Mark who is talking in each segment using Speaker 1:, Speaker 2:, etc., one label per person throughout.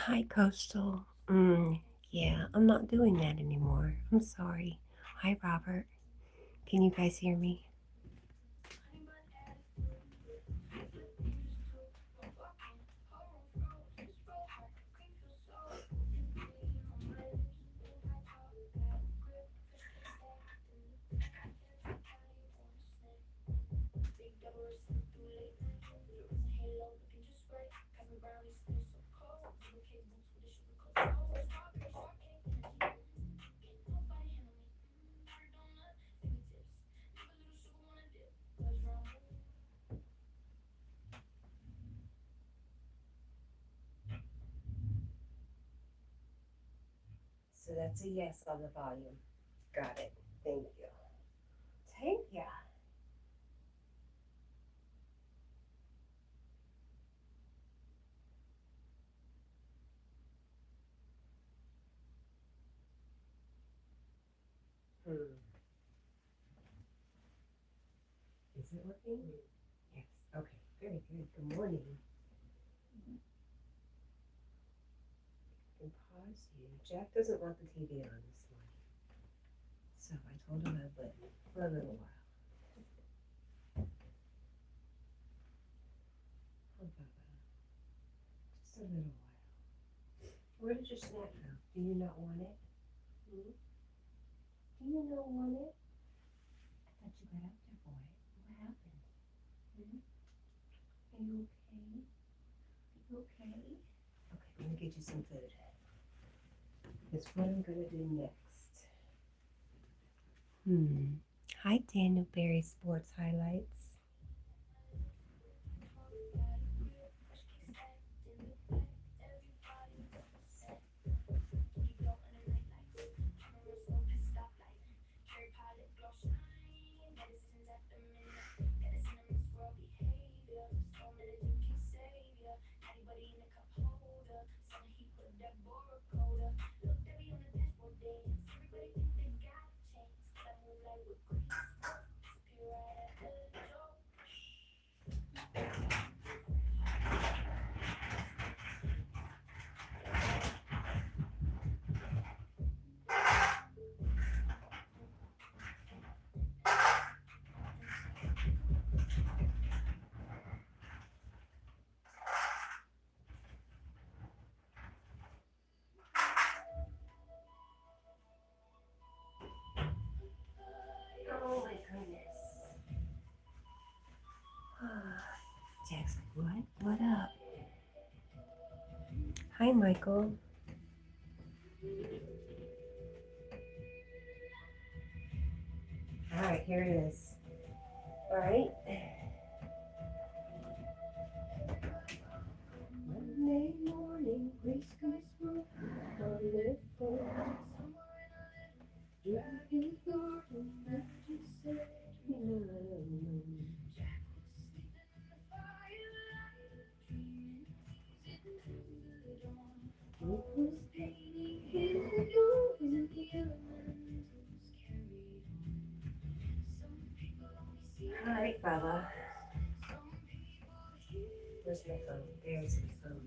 Speaker 1: Hi, Coastal. Yeah, I'm not doing that anymore. I'm sorry. Hi, Robert. Can you guys hear me? So that's a yes on the volume. Got it. Thank you. Thank you. Hmm. Is it working? Yes. Okay. Very good. Good morning. I can pause you. Jack doesn't want the TV on this morning, so I told him I would for a little while. Oh, Baba. Just a little while. Where did your snack go? Do you not want it? Hmm? Do you not want it? I thought you got out there for it. What happened? Hmm? Are you okay? Are you okay? Okay, I'm gonna get you some food. That's what I'm gonna do next. Hi, Daniel Berry Sports Highlights. Oh my goodness. Jack's like, what? What up? Hi, Michael. All right, here it is. All right. Monday morning, grace comes through. Monday fall, dragon garden, magic set me down. It was painting candles in the elementals carried on. All right, Bella. Where's my phone? There's my phone.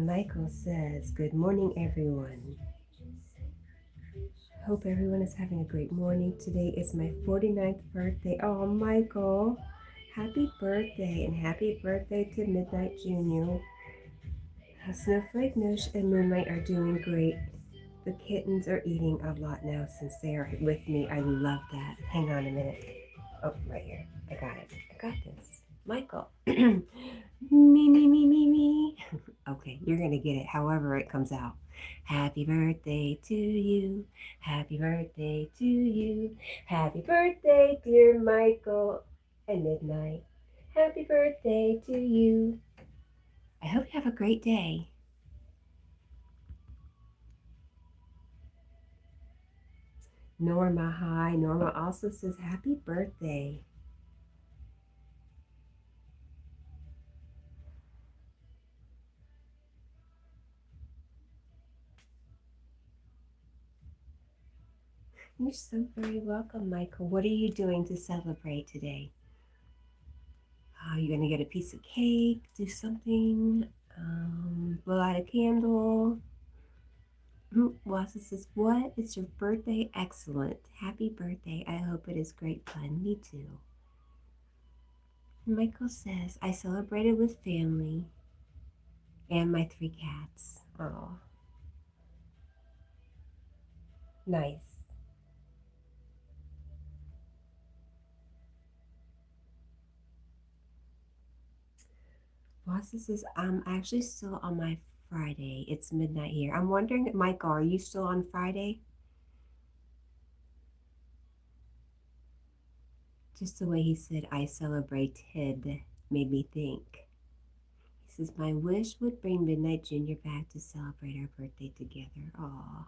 Speaker 1: Michael says, good morning, everyone. Hope everyone is having a great morning. Today is my 49th birthday. Oh, Michael, happy birthday and happy birthday to Midnight Junior. Snowflake, Noosh, and Moonlight are doing great. The kittens are eating a lot now since they are with me. I love that. Hang on a minute. Oh, right here. I got it. I got this. Michael. Me, me, me, me, me. Okay, you're going to get it however it comes out. Happy birthday to you. Happy birthday to you. Happy birthday, dear Michael. And Midnight. Happy birthday to you. I hope you have a great day. Norma, hi. Norma also says happy birthday. You're so very welcome, Michael. What are you doing to celebrate today? Are you going to get a piece of cake, do something, blow out a candle? Wassa says, what? It's your birthday? Excellent. Happy birthday. I hope it is great fun. Me too. Michael says, I celebrated with family and my 3 cats. Oh, nice. Wassa says, I'm actually still on my Friday. It's midnight here. I'm wondering, Michael, are you still on Friday? Just the way he said, I celebrated, made me think. He says, my wish would bring Midnight Junior back to celebrate our birthday together. Aw.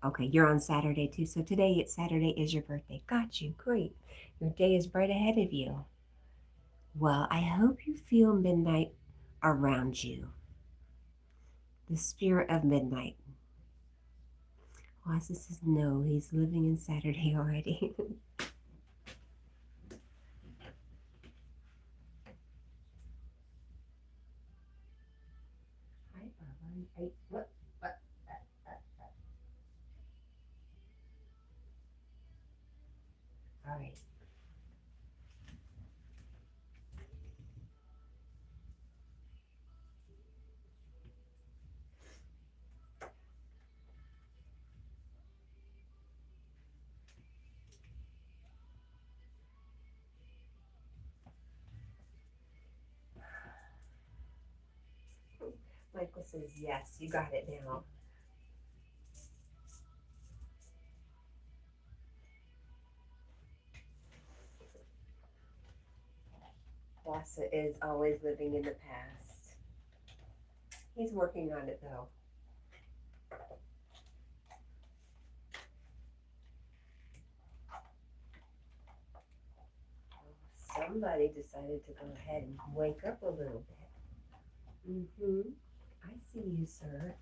Speaker 1: Okay, you're on Saturday too. So today, Saturday is your birthday. Got you. Great. Your day is right ahead of you. Well, I hope you feel midnight around you. The spirit of midnight. Wassa says, no, he's living in Saturday already. Hi, Barbara. What? All right. Michael says, yes, you got it now. Wassa is always living in the past. He's working on it though. Somebody decided to go ahead and wake up a little bit. I see you, sir.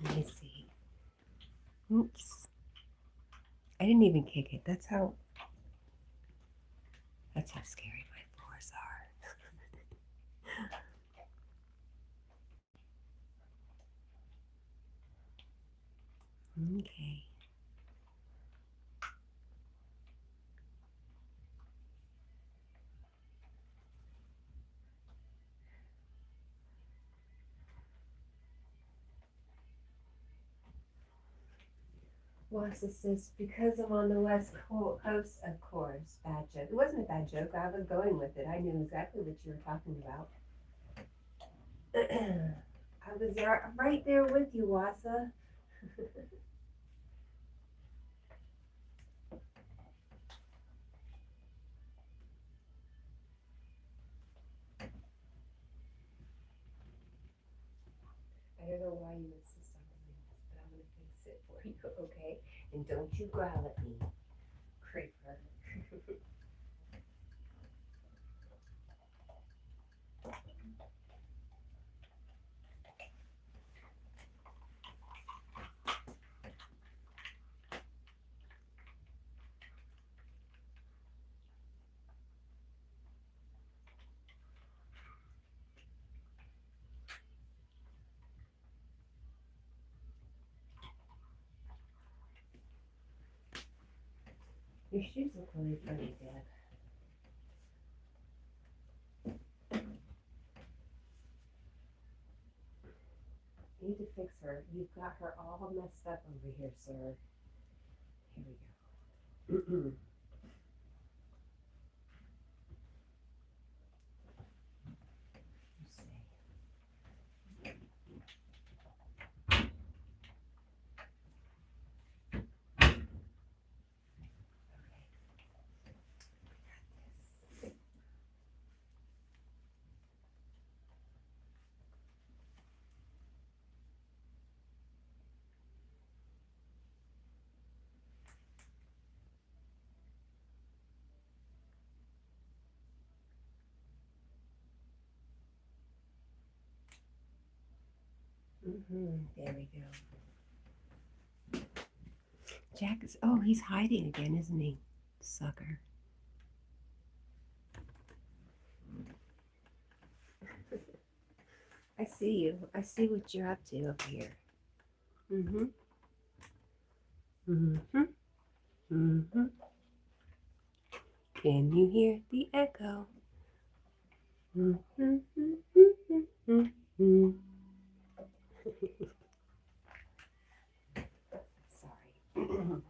Speaker 1: Let me see. Oops. I didn't even kick it. That's how scary my floors are. Okay. Wassa says, because I'm on the West Coast, of course. Bad joke. It wasn't a bad joke. I was going with it. I knew exactly what you were talking about. I was right there with you, Wassa. I don't know why you insist on doing this, but I'm going to fix it for you, okay? And don't you growl at me, creeper. Your shoes look really funny, Deb. need to fix her. You've got her all messed up over here, sir. Here we go. Let's see. There we go. Jack is, oh, he's hiding again, isn't he? Sucker. I see you. I see what you're up to up here. Mm-hmm. Mm-hmm. Mm-hmm. Can you hear the echo? Mm-hmm. Mm-hmm. Mm-hmm. Sorry.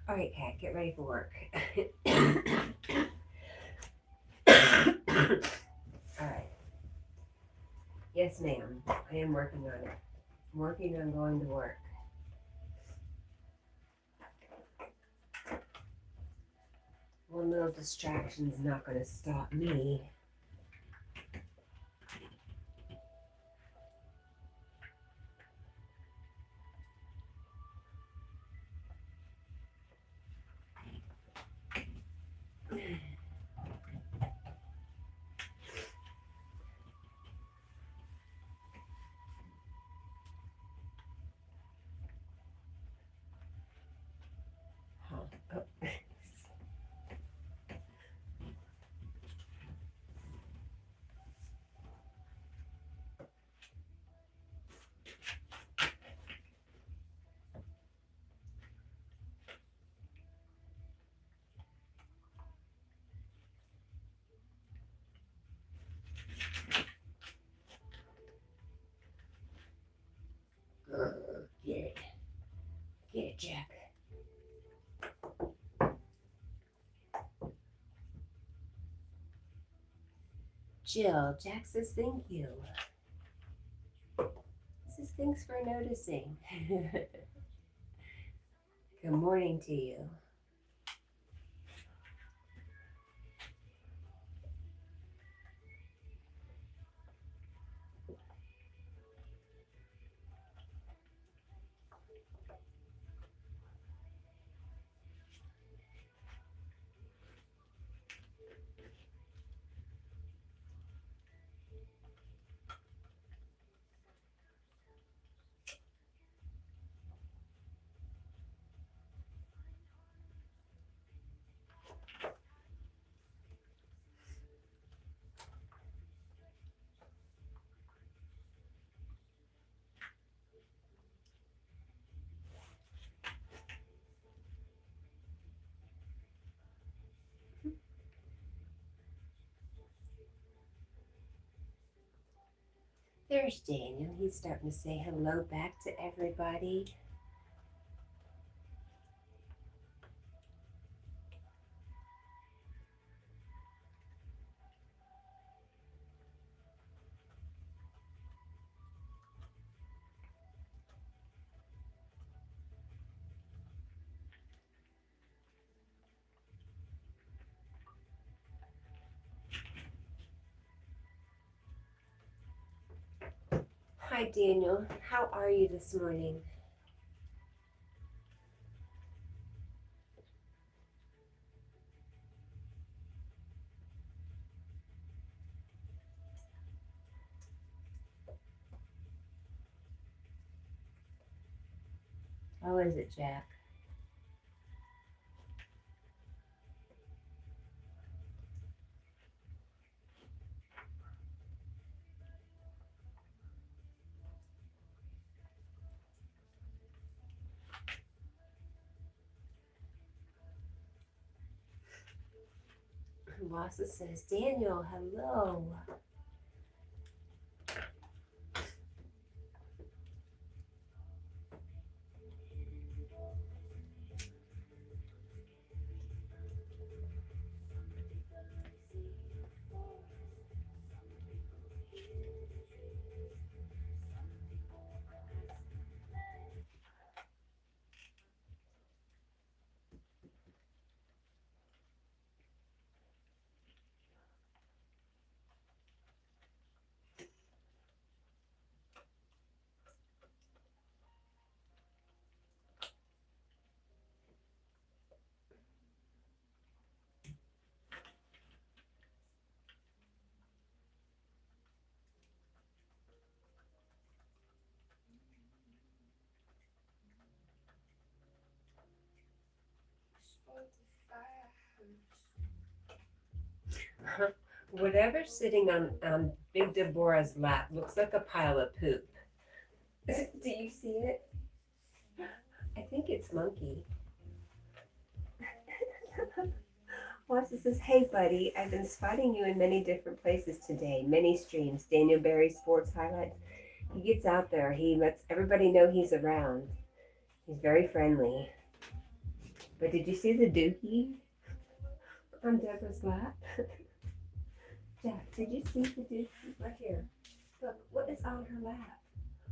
Speaker 1: All right, Cat, get ready for work. All right. Yes, ma'am. I am working on it. I'm working on going to work. One little distraction is not going to stop me. Huh. Oh. Get it. Get it, Jack. Jill, Jack says thank you. He says thanks for noticing. Good morning to you. There's Daniel. He's starting to say hello back to everybody. Hi, Daniel. How are you this morning? How is it, Jack? Wassa says, Daniel, hello. Whatever's sitting on Big Deborah's lap looks like a pile of poop. Do you see it? I think it's monkey. Wassa says, hey buddy, I've been spotting you in many different places today. Many streams. Daniel Berry Sports Highlights. He gets out there. He lets everybody know he's around. He's very friendly. But did you see the dookie on Deborah's lap? Jack, did you see the dookie? Right here. Look, what is on her lap?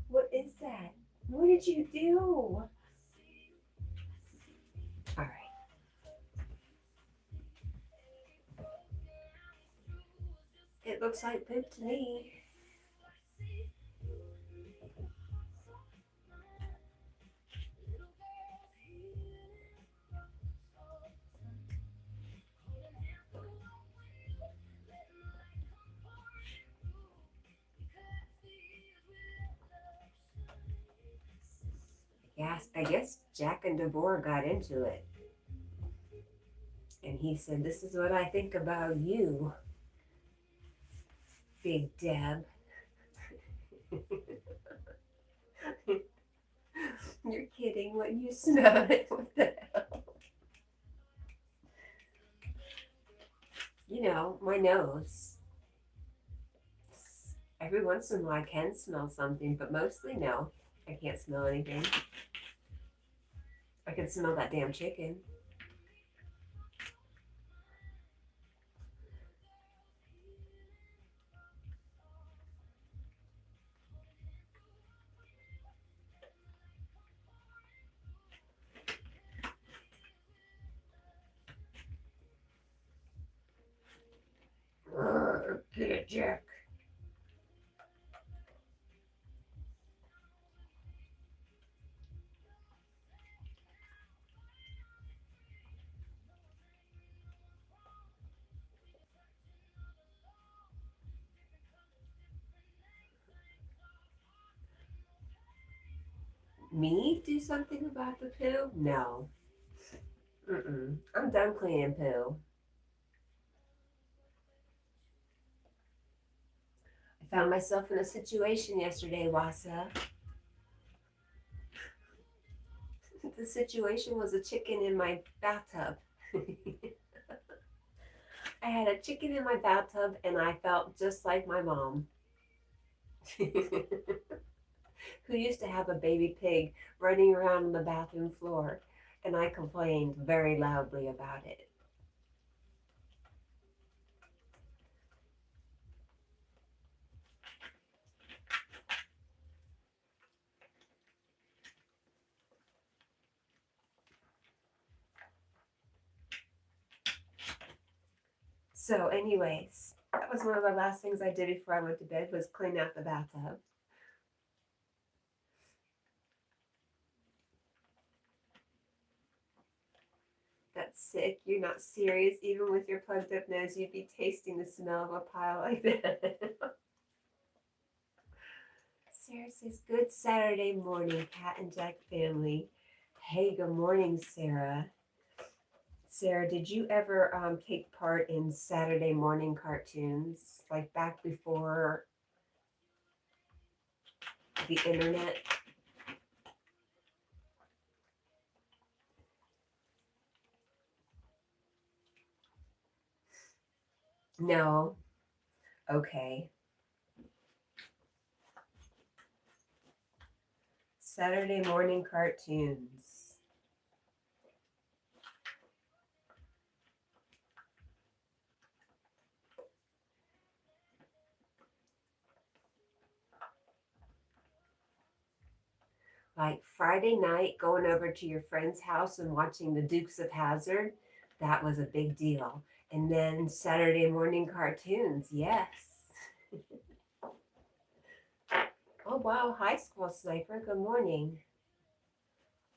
Speaker 1: What is that? What did you do? All right. It looks like poop to me. Yes, I guess Jack and Deborah got into it. And he said, this is what I think about you, Big Deb. You're kidding. What you smell it? What the hell? You know, my nose. Every once in a while I can smell something, but mostly no. I can't smell anything. I can smell that damn chicken. Get it, Jack. Me do something about the poo? No. I'm done cleaning poo. I found myself in a situation yesterday, Wassa. The situation was a chicken in my bathtub. I had a chicken in my bathtub and I felt just like my mom. Who used to have a baby pig running around on the bathroom floor, and I complained very loudly about it. So anyways, that was one of the last things I did before I went to bed was clean out the bathtub. sick. You're not serious. Even with your plugged up nose, you'd be tasting the smell of a pile like that. Sarah says, good Saturday morning, Cat and Jack family. Hey, good morning, Sarah. Sarah, did you ever take part in Saturday morning cartoons, like back before the internet? No. Okay. Saturday morning cartoons. Like Friday night, going over to your friend's house and watching the Dukes of Hazzard, that was a big deal. And then Saturday morning cartoons, yes. Oh, wow. Hi, School Sniper. Good morning.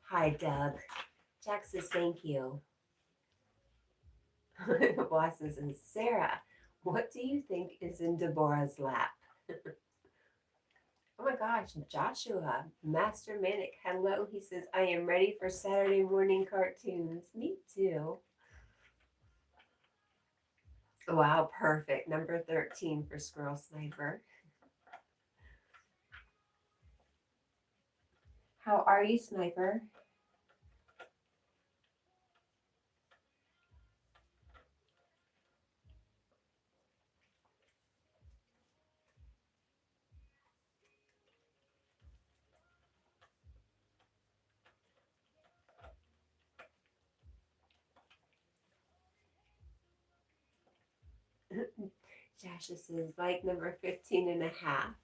Speaker 1: Hi, Doug. Jack says thank you. Blossom says, Sarah, what do you think is in Deborah's lap? Oh my gosh, Joshua, Master Manic, hello. He says, I am ready for Saturday morning cartoons. Me too. Wow, perfect. Number 13 for Squirrel Sniper. How are you, Sniper? Joshua says, like number 15 and a half.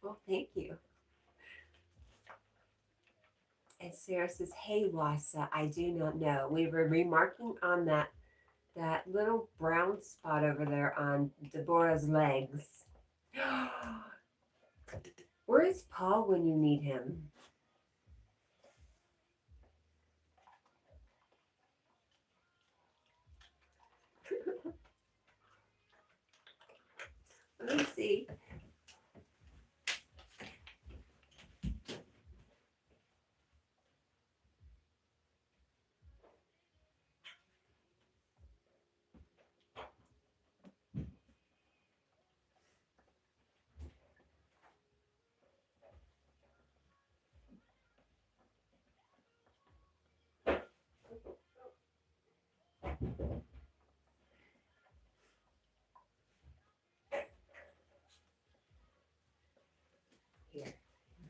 Speaker 1: Well, thank you. And Sarah says, hey, Wassa, I do not know. We were remarking on that little brown spot over there on Deborah's legs. Where is Paul when you need him? Let me see.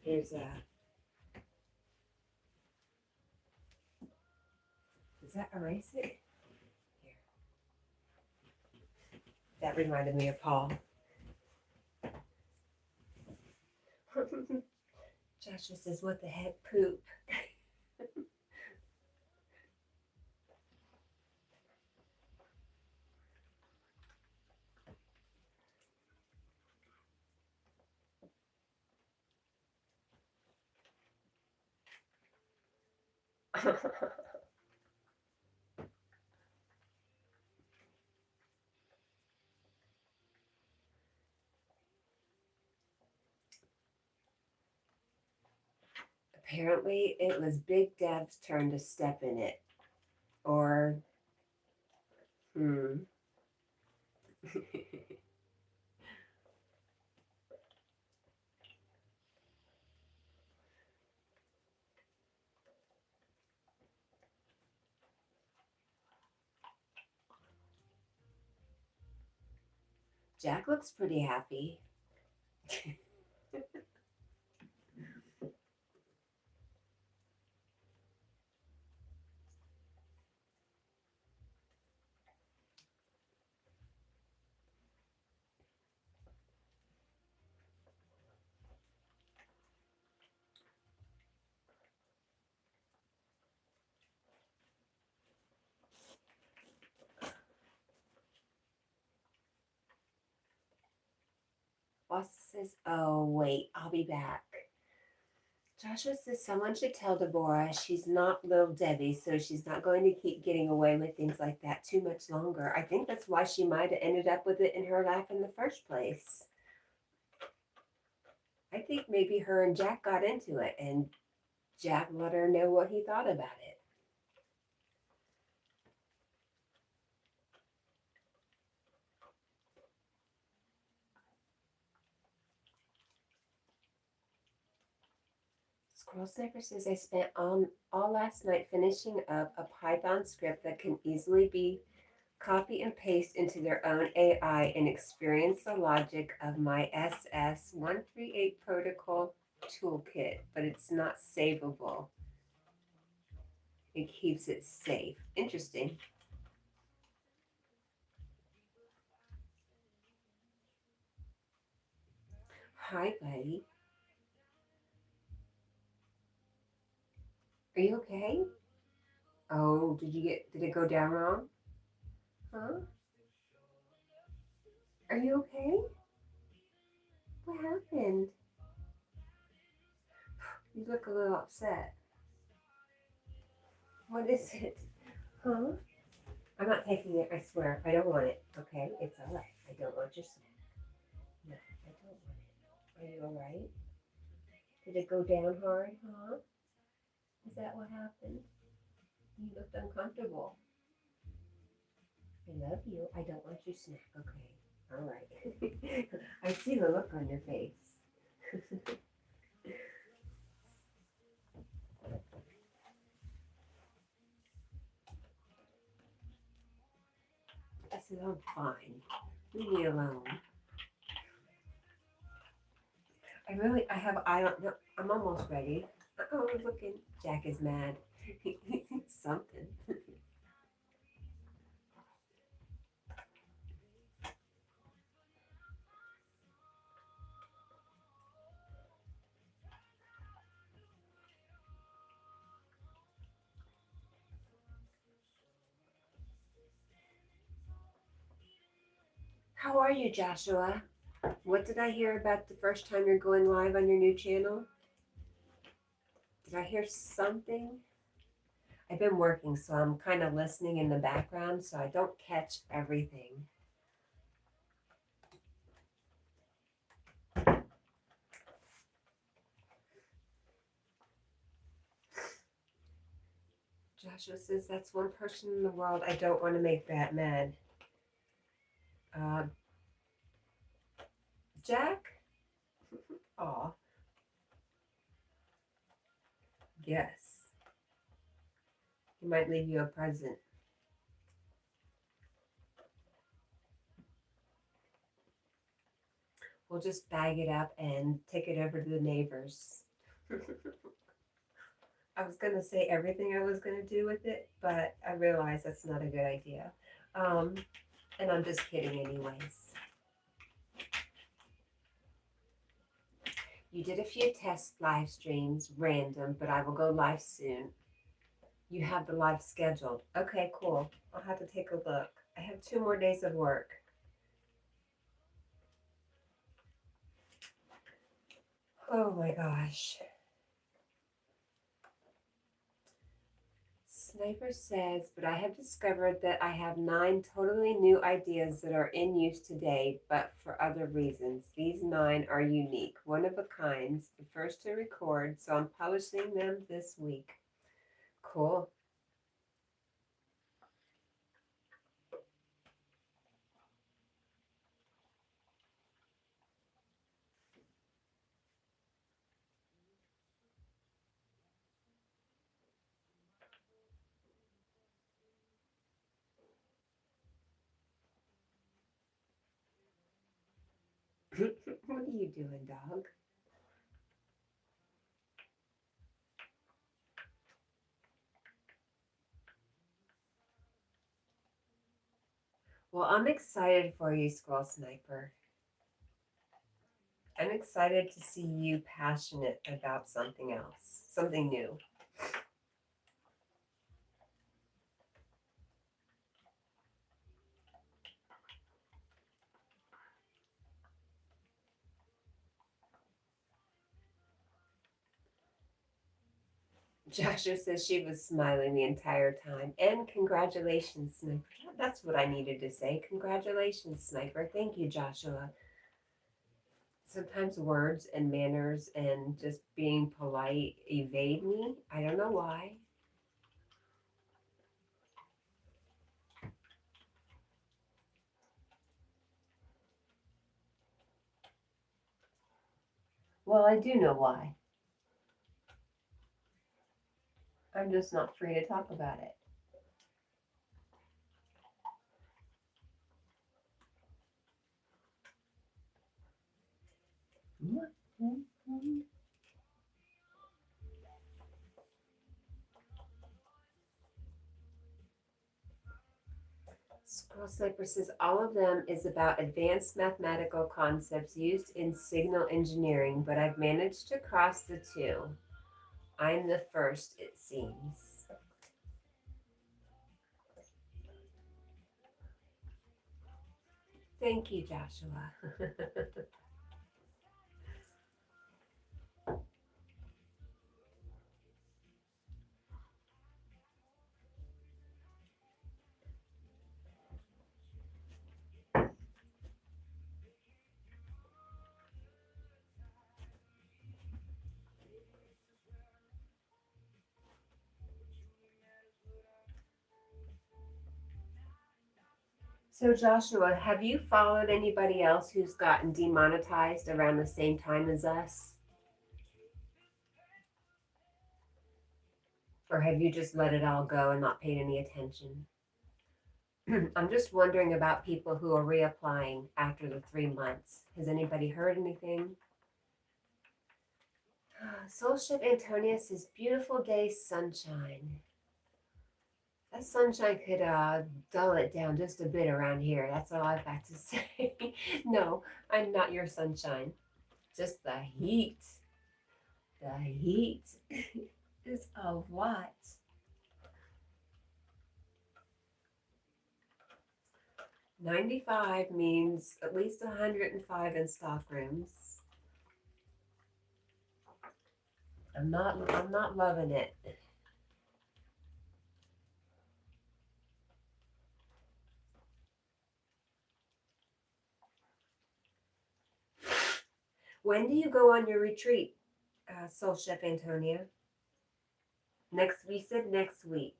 Speaker 1: Here's a. Does that erase it? Here. That reminded me of Paul. Joshua says, what the heck, poop? Apparently, it was Big Deb's turn to step in it. Or, Jack looks pretty happy. Boss says, oh, wait, I'll be back. Joshua says someone should tell Deborah she's not little Debbie, so she's not going to keep getting away with things like that too much longer. I think that's why she might have ended up with it in her life in the first place. I think maybe her and Jack got into it, and Jack let her know what he thought about it. Squirrel Sniper says, I spent all last night finishing up a Python script that can easily be copy and paste into their own AI and experience the logic of my SS138 protocol toolkit, but it's not savable. It keeps it safe. Interesting. Hi, buddy. Are you okay? Oh, did it go down wrong? Huh? Are you okay? What happened? You look a little upset. What is it? Huh? I'm not taking it, I swear. I don't want it. Okay? It's all right. I don't want your snack. No, I don't want it. Are you all right? Did it go down hard, huh? Is that what happened? You looked uncomfortable. I love you. I don't want your snack. Okay. All right. I see the look on your face. I said, I'm fine. Leave me alone. I don't know. I'm almost ready. Oh, looking. Jack is mad. Something. How are you, Joshua? What did I hear about the first time you're going live on your new channel? Did I hear something? I've been working, so I'm kind of listening in the background, so I don't catch everything. Joshua says that's one person in the world I don't want to make that mad. Jack? Aw. Yes. He might leave you a present. We'll just bag it up and take it over to the neighbors. I was going to say everything I was going to do with it, but I realized that's not a good idea. And I'm just kidding anyways. You did a few test live streams, random, but I will go live soon. You have the live scheduled. Okay, cool. I'll have to take a look. I have 2 more days of work. Oh my gosh. Sniper says, but I have discovered that I have 9 totally new ideas that are in use today, but for other reasons. These 9 are unique, one of a kind, the first to record, so I'm publishing them this week. Cool. What are you doing, dog? Well, I'm excited for you, Squirrel Sniper. I'm excited to see you passionate about something else, something new. Joshua says she was smiling the entire time. And congratulations, Sniper. That's what I needed to say. Congratulations, Sniper. Thank you, Joshua. Sometimes words and manners and just being polite evade me. I don't know why. Well, I do know why. I'm just not free to talk about it. Squirrel Sniper says all of them is about advanced mathematical concepts used in signal engineering, but I've managed to cross the two. I'm the first, it seems. Thank you, Joshua. So, Joshua, have you followed anybody else who's gotten demonetized around the same time as us? Or have you just let it all go and not paid any attention? I'm just wondering about people who are reapplying after the 3 months. Has anybody heard anything? Soul Ship Antonia says, beautiful day, sunshine. That sunshine could dull it down just a bit around here. That's all I've got to say. No, I'm not your sunshine. Just the heat. The heat is a lot. 95 means at least 105 in stock rooms. I'm not loving it. When do you go on your retreat, Soul Chef Antonia? We said next week.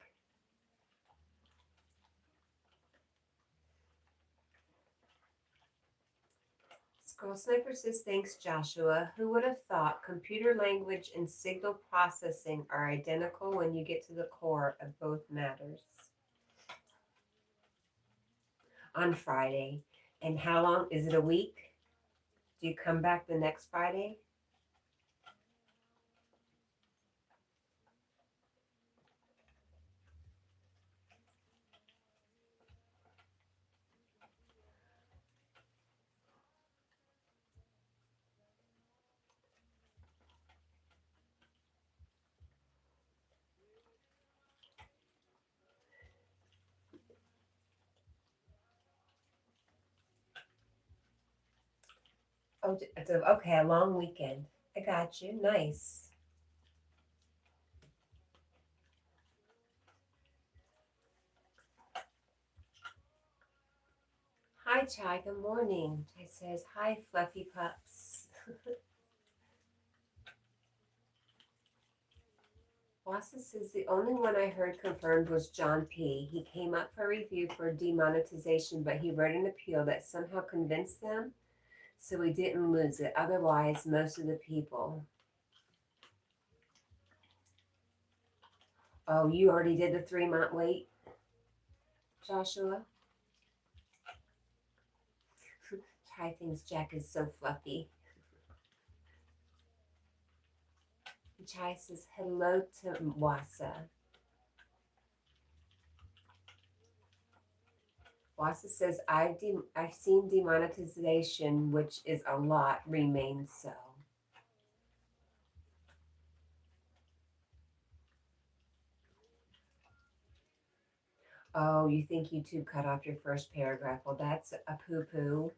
Speaker 1: Scroll Sniper says, thanks, Joshua. Who would have thought computer language and signal processing are identical when you get to the core of both matters? On Friday. And how long? Is it a week? Do you come back the next Friday? Oh, okay, a long weekend. I got you. Nice. Hi, Chai. Good morning. Chai says, hi, fluffy pups. Wassa says, the only one I heard confirmed was John P. He came up for review for demonetization, but he wrote an appeal that somehow convinced them, so we didn't lose it. Otherwise, most of the people. Oh, you already did the 3-month wait, Joshua? Chai thinks Jack is so fluffy. Chai says hello to Wassa. Wassa says, I've seen demonetization, which is a lot, remains so. Oh, you think YouTube cut off your first paragraph? Well, that's a poo-poo.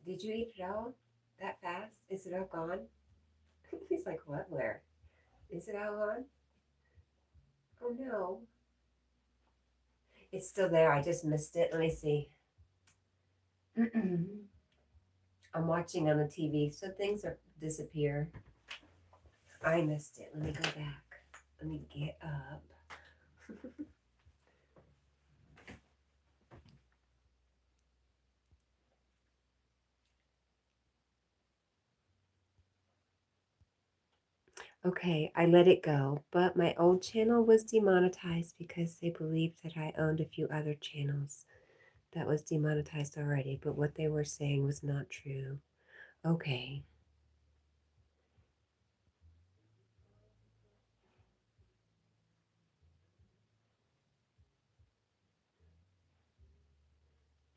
Speaker 1: Did you eat it all that fast? Is it all gone? He's like, what? Where? Is it all gone? Oh no. It's still there. I just missed it. Let me see. I'm watching on the TV, so things are disappear. I missed it. Let me go back. Let me get up. Okay, I let it go, but my old channel was demonetized because they believed that I owned a few other channels that was demonetized already, but what they were saying was not true. Okay.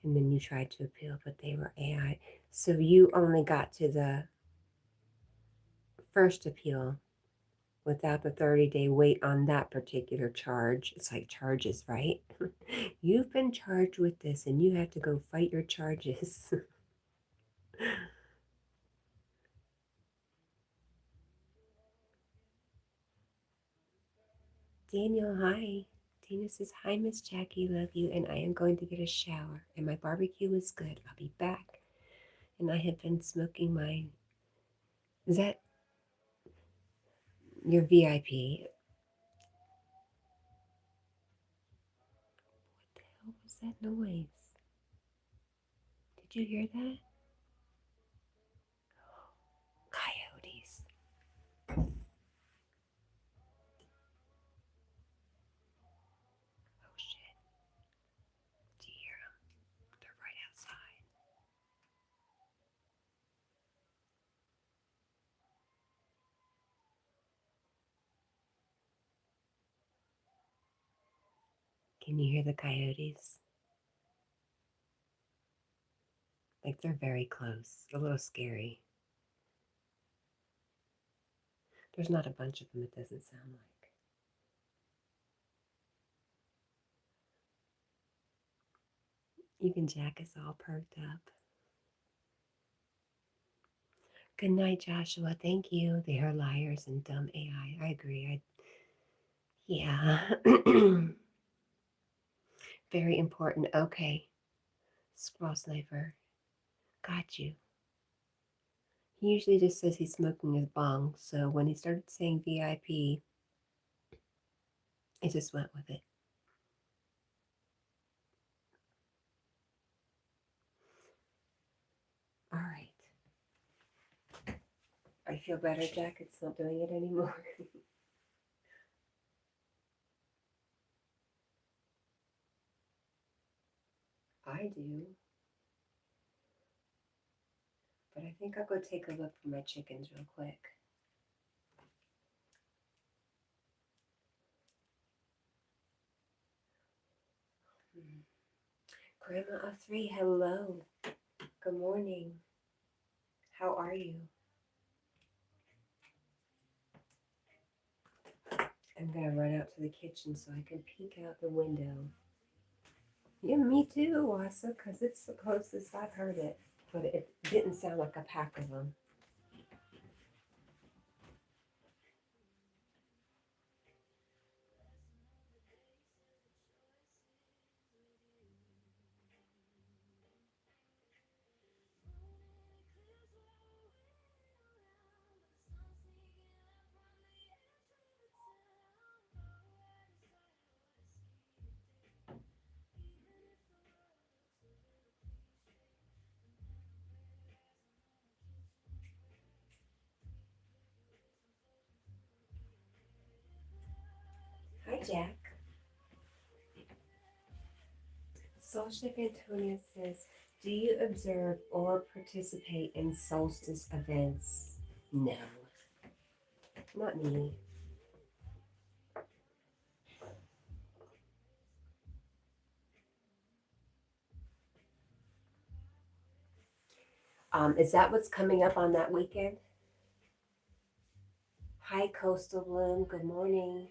Speaker 1: And then you tried to appeal, but they were AI. So you only got to the first appeal without the 30-day wait on that particular charge. It's like charges, right? You've been charged with this and you have to go fight your charges. Daniel, hi. Dana says, hi, Miss Jackie, love you, and I am going to get a shower. And my barbecue is good. I'll be back. And I have been smoking mine. Is that your VIP? What the hell was that noise? Did you hear that? Coyotes. Oh shit. Do you hear them? They're right outside. Can you hear the coyotes? Like they're very close. A little scary. There's not a bunch of them, it doesn't sound like. Even Jack is all perked up. Good night, Joshua. Thank you. They are liars and dumb AI. I agree. Yeah. Very important. Okay. Squirrel sniper. Got you. He usually just says he's smoking his bong. So when he started saying VIP, I just went with it. All right. I feel better, Jack. It's not doing it anymore. I do. But I think I'll go take a look for my chickens real quick. Grandma of three, hello. Good morning. How are you? I'm gonna run out to the kitchen so I can peek out the window. Yeah, me too, Wassa, because it's the closest I've heard it. But it didn't sound like a pack of them. Hi, Jack. Soul Chef Antonia says, do you observe or participate in solstice events? No, not me. Is that what's coming up on that weekend? Hi, Coastal Bloom. Good morning.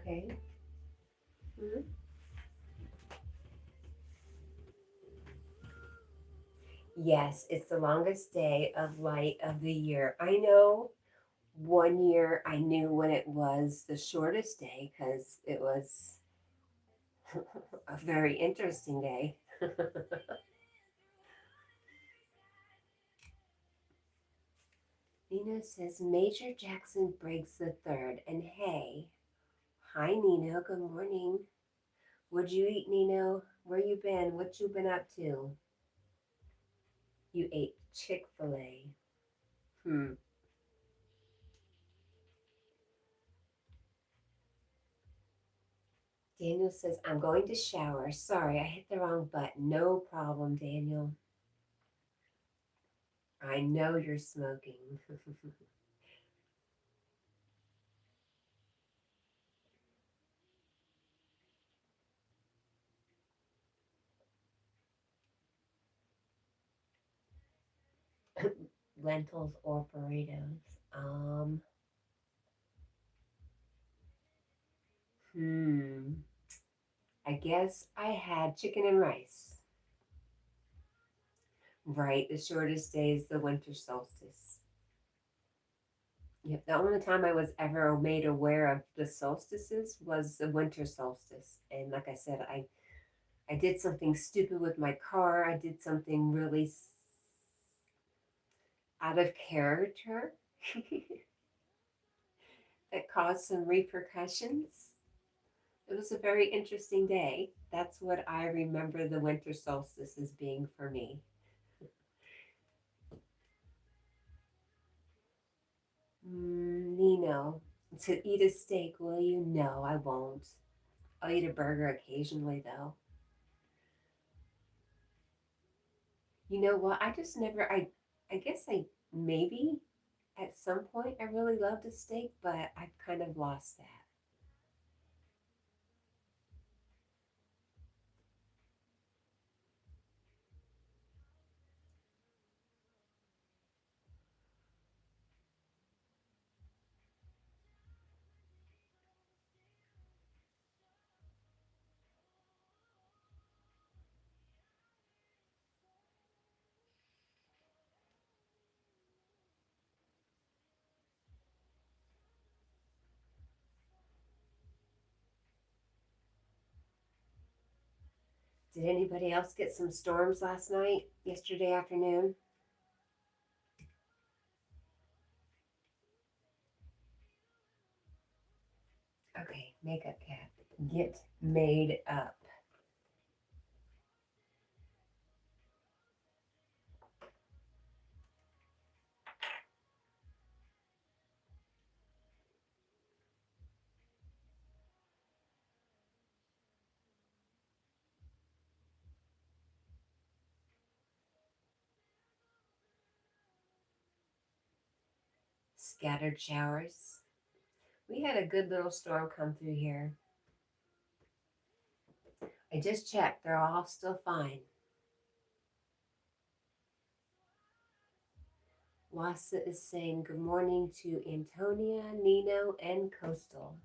Speaker 1: Okay. Hmm. Yes, it's the longest day of light of the year. I know one year I knew when it was the shortest day because it was a very interesting day. Nino says Major Jackson Briggs the third, and hey, hi Nino, good morning. What'd you eat, Nino? Where you been? What you been up to? You ate Chick-fil-A. Hmm. Daniel says, I'm going to shower. Sorry, I hit the wrong button. No problem, Daniel. I know you're smoking. Lentils or burritos. Um, hmm. I guess I had chicken and rice. Right, the shortest day is the winter solstice. Yep, the only time I was ever made aware of the solstices was the winter solstice. And like I said, I did something stupid with my car. I did something really out of character that caused some repercussions. It was a very interesting day. That's what I remember the winter solstice as being for me. Nino, to eat a steak, will you? No, I won't. I'll eat a burger occasionally, though. You know what? I just never. I guess I maybe at some point I really loved a steak, but I've kind of lost that. Did anybody else get some storms last night, yesterday afternoon? Okay, makeup cat. Get made up. Scattered showers. We had a good little storm come through here. I just checked. They're all still fine. Wasa is saying good morning to Antonia, Nino, and Coastal.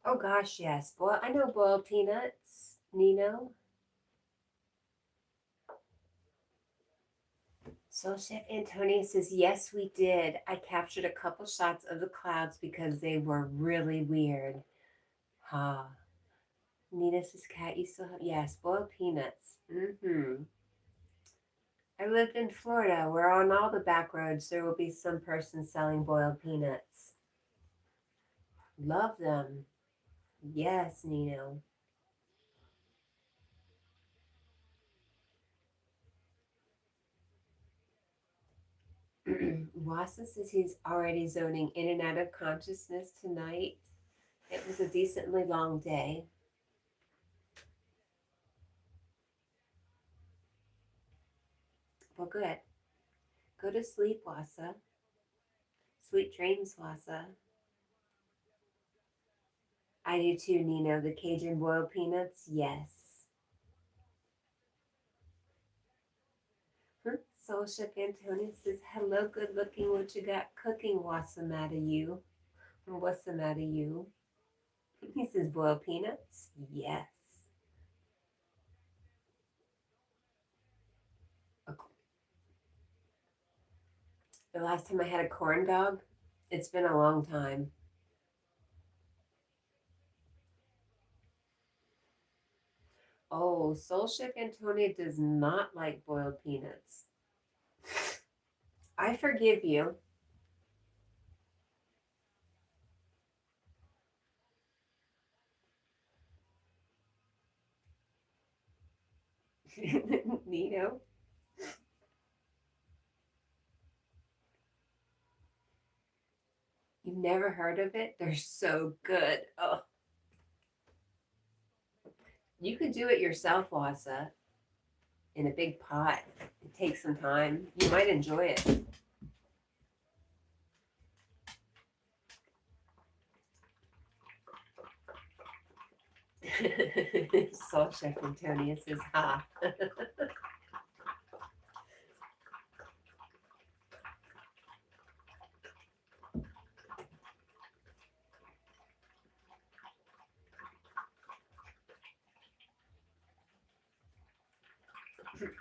Speaker 1: Oh gosh, yes. Boy, I know boiled peanuts, Nino. So Chef Antonia says, yes, we did. I captured a couple shots of the clouds because they were really weird. Ha. Nina says, cat, you still have, yes, boiled peanuts. Mm-hmm. I lived in Florida where on all the back roads there will be some person selling boiled peanuts. Love them. Yes, Nino. Watson says he's already zoning in and out of consciousness tonight. It was a decently long day. Well, good. Go to sleep, Wassa. Sweet dreams, Wassa. I do too, Nino. The Cajun boiled peanuts? Yes. Soul Chef Antonio says, hello, good looking. What you got cooking? What's the matter, you? What's the matter, you? He says, boiled peanuts? Yes. The last time I had a corn dog, it's been a long time. Oh, Soul Chef Antonio does not like boiled peanuts. I forgive you. Nino. You've never heard of it? They're so good. Oh. You could do it yourself, Wassa, in a big pot. It takes some time. You might enjoy it. Soul Chef Antonio says, ha.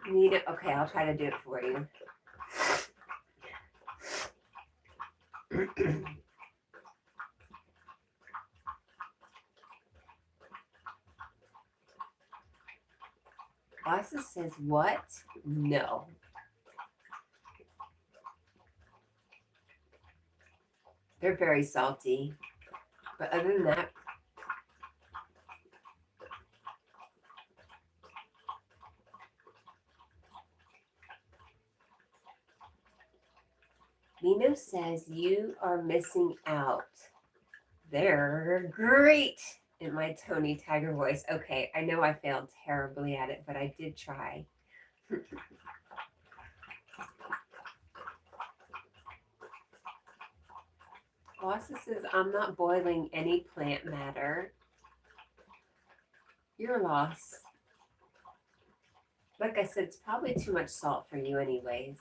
Speaker 1: Need it? Okay, I'll try to do it for you. Asa says, what? No. They're very salty. But other than that, Nino says you are missing out. They're great in my Tony Tiger voice. Okay, I know I failed terribly at it, but I did try. Wassa says, I'm not boiling any plant matter. Your loss. Like I said, it's probably too much salt for you anyways.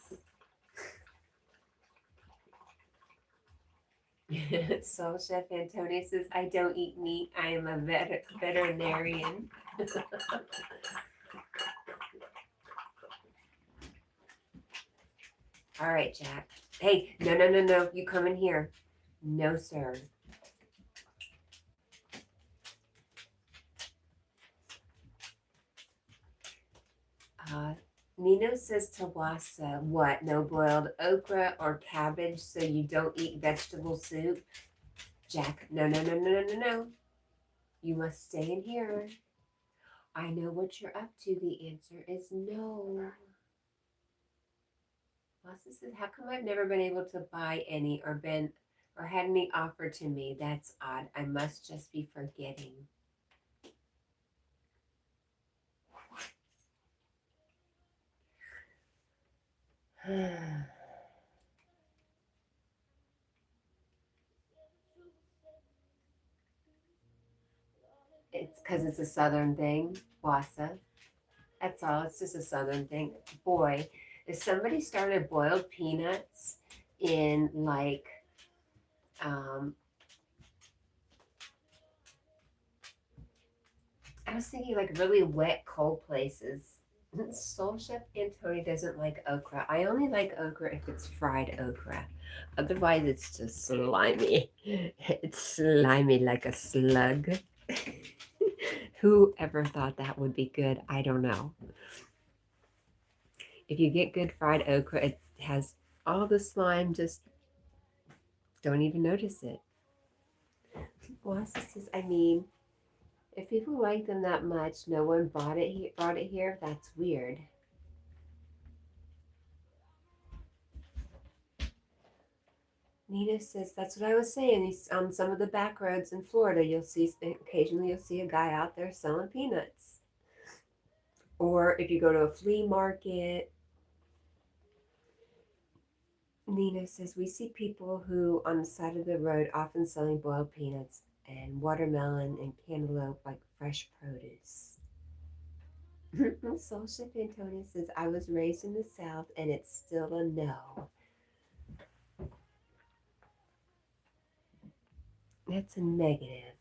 Speaker 1: Soul Chef Antonio says, I don't eat meat. I am a veterinarian. All right, Jack. Hey, no. You come in here. No, sir. Nino says to Wassa, what? No boiled okra or cabbage so you don't eat vegetable soup? Jack, no. You must stay in here. I know what you're up to. The answer is no. Wassa says, how come I've never been able to buy any or had any offered to me? That's odd. I must just be forgetting. It's because it's a southern thing, Wassa. That's all. It's just a southern thing. Boy, if somebody started boiled peanuts in like I was thinking like really wet, cold places. Soul Chef Antonio doesn't like okra. I only like okra if it's fried okra. Otherwise, it's just slimy. It's slimy like a slug. Who ever thought that would be good? I don't know. If you get good fried okra, it has all the slime, just don't even notice it. Wassa says, I mean, if people like them that much, no one brought it here, that's weird. Nina says that's what I was saying. On some of the back roads in Florida, occasionally you'll see a guy out there selling peanuts. Or if you go to a flea market, Nina says we see people who on the side of the road often selling boiled peanuts and watermelon and cantaloupe like fresh produce. Soul Chef Antonia says I was raised in the South and it's still a no. That's a negative.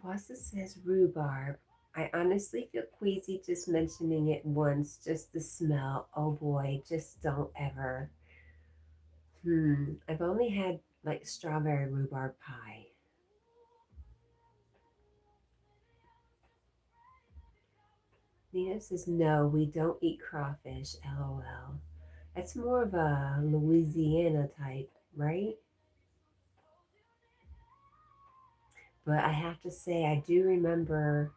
Speaker 1: Wassa says rhubarb. I honestly feel queasy just mentioning it once, just the smell. Oh boy, just don't ever. I've only had like strawberry rhubarb pie. Nina says, no, we don't eat crawfish, lol. That's more of a Louisiana type, right? But I have to say, I do remember.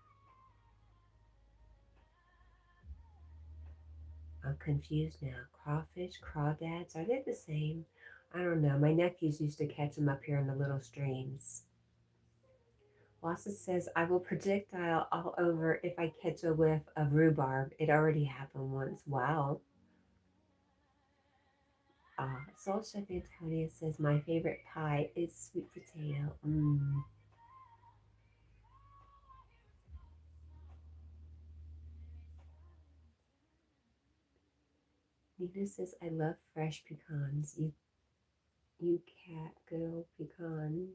Speaker 1: I'm confused now. Crawfish, crawdads, are they the same? I don't know. My nephews used to catch them up here in the little streams. Wassa says, I will projectile all over if I catch a whiff of rhubarb. It already happened once. Wow. Soul Chef Antonia says, my favorite pie is sweet potato. Nina says, I love fresh pecans. You cat, good old pecan.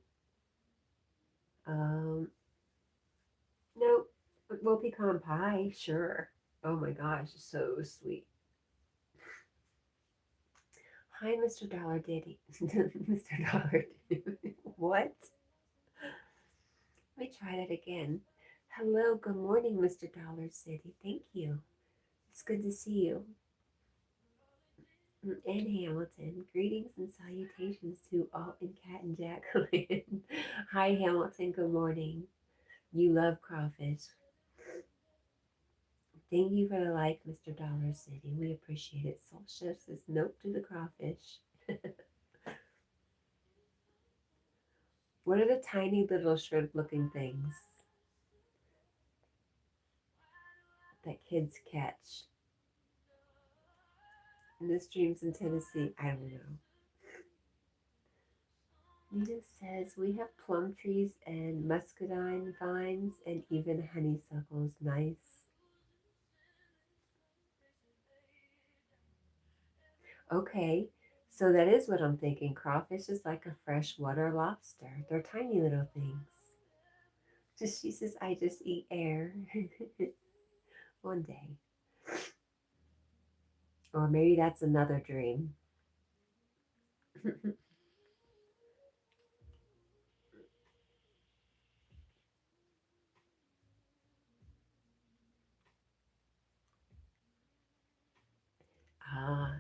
Speaker 1: Um, nope. Well, pecan pie, sure. Oh my gosh, so sweet. Hi, Mr. Dollar Diddy. Mr. Dollar Diddy. What? Let me try that again. Hello, good morning, Mr. Dollar City. Thank you. It's good to see you. And Hamilton. Greetings and salutations to all in Cat&Jack land. Hi, Hamilton. Good morning. You love crawfish. Thank you for the like, Mr. Dollar City. We appreciate it. Soul Chef says nope to the crawfish. What are the tiny little shrimp looking things that kids catch? In the streams in Tennessee, I don't know. Nina says we have plum trees and muscadine vines and even honeysuckles. Nice. Okay, so that is what I'm thinking. Crawfish is like a freshwater lobster. They're tiny little things. She says, I just eat air. One day. Or maybe that's another dream.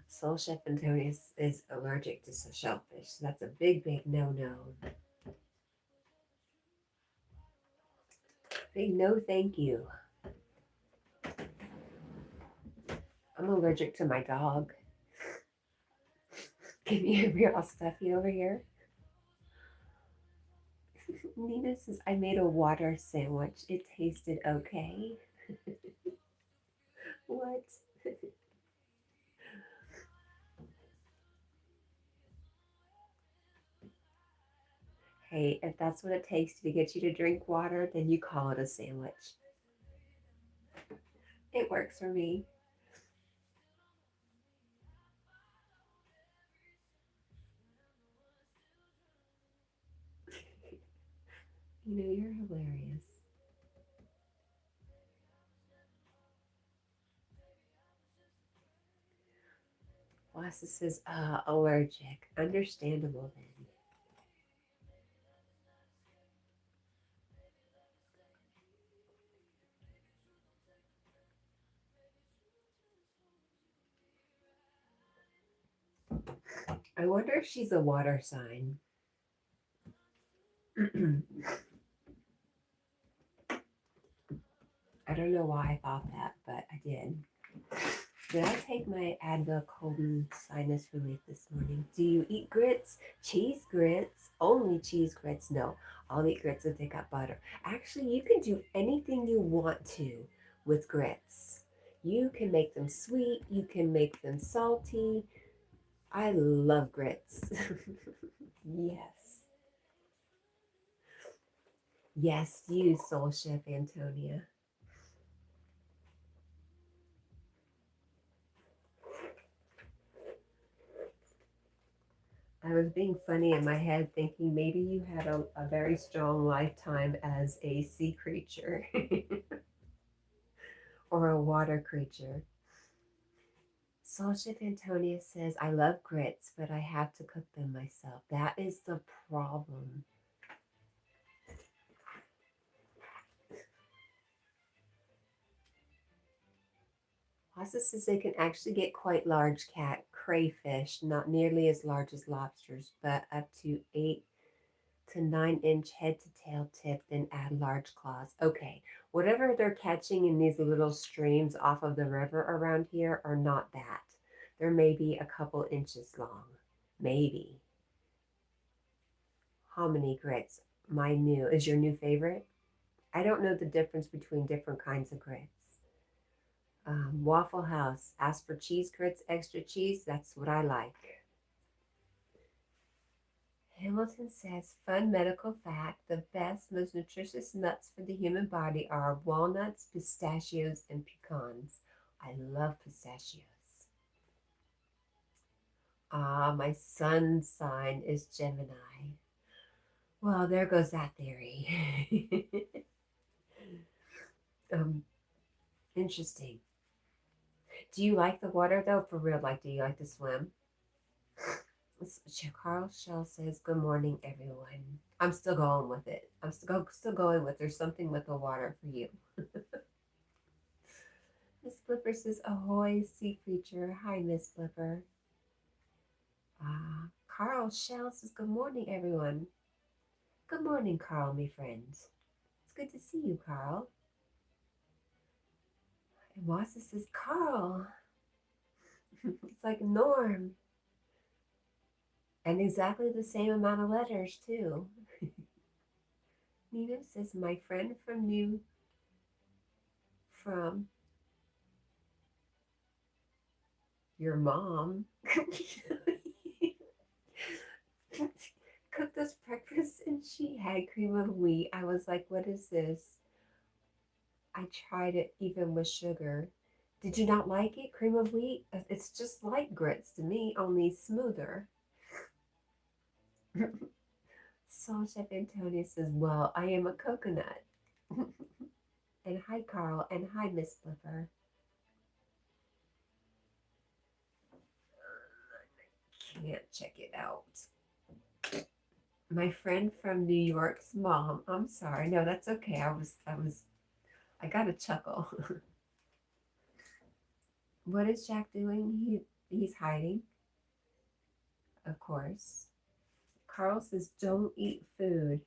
Speaker 1: Soul Chef Antonius is allergic to shellfish. So that's a big, big no-no. Big no thank you. I'm allergic to my dog. Can you hear me all stuffy over here? Nina says, I made a water sandwich. It tasted okay. What? Hey, if that's what it takes to get you to drink water, then you call it a sandwich. It works for me. You know, you're hilarious. Wassa says, allergic. Understandable then. I wonder if she's a water sign. I don't know why I thought that, but I did. Did I take my Advil cold and sinus relief this morning? Do you eat grits? Cheese grits? Only cheese grits? No, I'll eat grits if they got butter. Actually, you can do anything you want to with grits. You can make them sweet, you can make them salty. I love grits. Yes. Yes, you soul chef Antonia. I was being funny in my head, thinking maybe you had a very strong lifetime as a sea creature or a water creature. Soul Chef Antonia says, I love grits, but I have to cook them myself. That is the problem. Lassa says they can actually get quite large crayfish, not nearly as large as lobsters, but up to 8 to 9 inch head to tail tip, then add large claws. Okay, whatever they're catching in these little streams off of the river around here are not that. They're maybe a couple inches long. Maybe. Hominy grits. Is your new favorite? I don't know the difference between different kinds of grits. Waffle House. Ask for cheese grits, extra cheese. That's what I like. Hamilton says, fun medical fact, the best, most nutritious nuts for the human body are walnuts, pistachios, and pecans. I love pistachios. My sun sign is Gemini. Well, there goes that theory. um, Interesting. Do you like the water though? For real, like, do you like to swim? Carl Shell says, good morning, everyone. I'm still going with it. I'm still going with there's something with the water for you. Miss Flipper says, ahoy, sea creature. Hi, Miss Flipper. Carl Shell says, good morning, everyone. Good morning, Carl, my friend. It's good to see you, Carl. And Wassa says, Carl. It's like Norm. And exactly the same amount of letters, too. Nina says, my friend from your mom cooked us breakfast and she had cream of wheat. I was like, what is this? I tried it even with sugar. Did you not like it? Cream of wheat? It's just like grits to me, only smoother. Soul Chef Antonio says, well, I am a coconut. And hi, Carl, and hi, Miss Flipper. Can't check it out. My friend from New York's mom. I'm sorry. No, that's okay. I got a chuckle. What is Jack doing? He's hiding, of course. Carl says, don't eat food.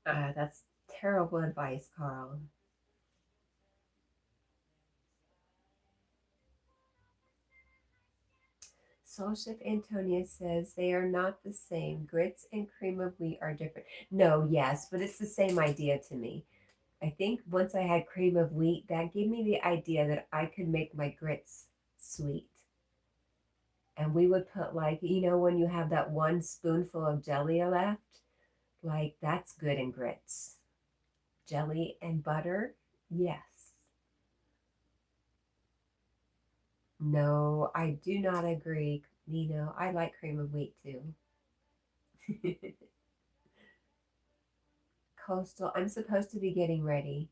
Speaker 1: That's terrible advice, Carl. Soul Chef Antonia says they are not the same. Grits and cream of wheat are different. No, yes, but it's the same idea to me. I think once I had cream of wheat, that gave me the idea that I could make my grits sweet. And we would put, like, when you have that one spoonful of jelly left, like, that's good in grits. Jelly and butter, yes. No, I do not agree, Nino. I like cream of wheat too. Coastal, I'm supposed to be getting ready,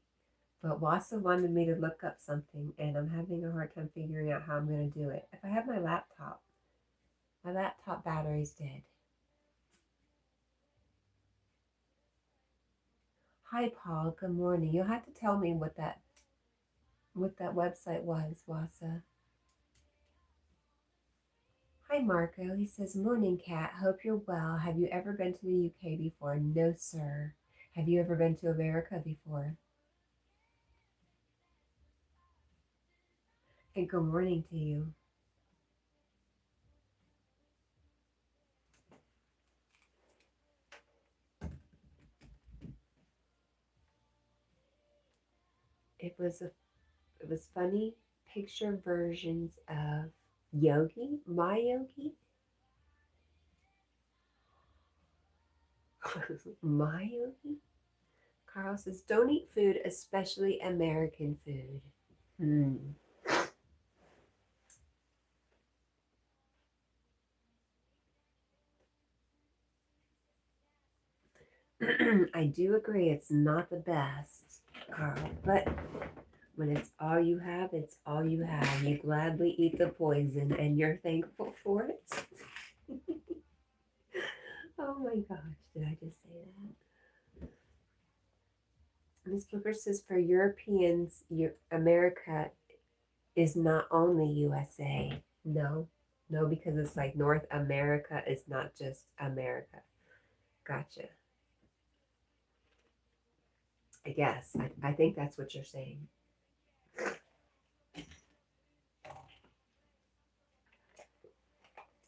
Speaker 1: but Wassa wanted me to look up something, and I'm having a hard time figuring out how I'm going to do it. If I have my laptop battery's dead. Hi, Paul. Good morning. You'll have to tell me what that website was, Wassa. Hi, Marco. He says, morning, Cat. Hope you're well. Have you ever been to the UK before? No, sir. Have you ever been to America before? And good morning to you. It was funny picture versions of Yogi, my Yogi, my Yogi. Carl says, don't eat food, especially American food. I do agree it's not the best, Carl, but when it's all you have, it's all you have. You gladly eat the poison and you're thankful for it. Oh my gosh, did I just say that? Miss Booker says for Europeans, America is not only USA. No, no, because it's like North America is not just America. Gotcha. I guess. I think that's what you're saying.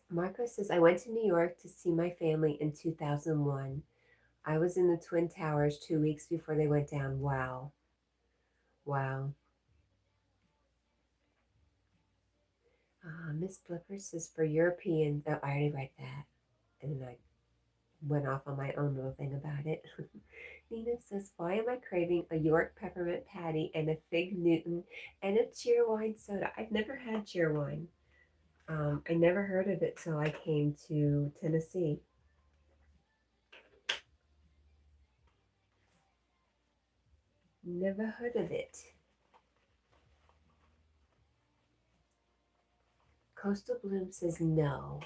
Speaker 1: Marco says, I went to New York to see my family in 2001. I was in the Twin Towers 2 weeks before they went down. Wow. Wow. Miss Blipper says, for Europeans, oh, I already read that. And then I went off on my own little thing about it. Nina says, why am I craving a York peppermint patty and a fig Newton and a cheerwine soda? I've never had cheerwine. I never heard of it till I came to Tennessee. Never heard of it. Coastal Bloom says no.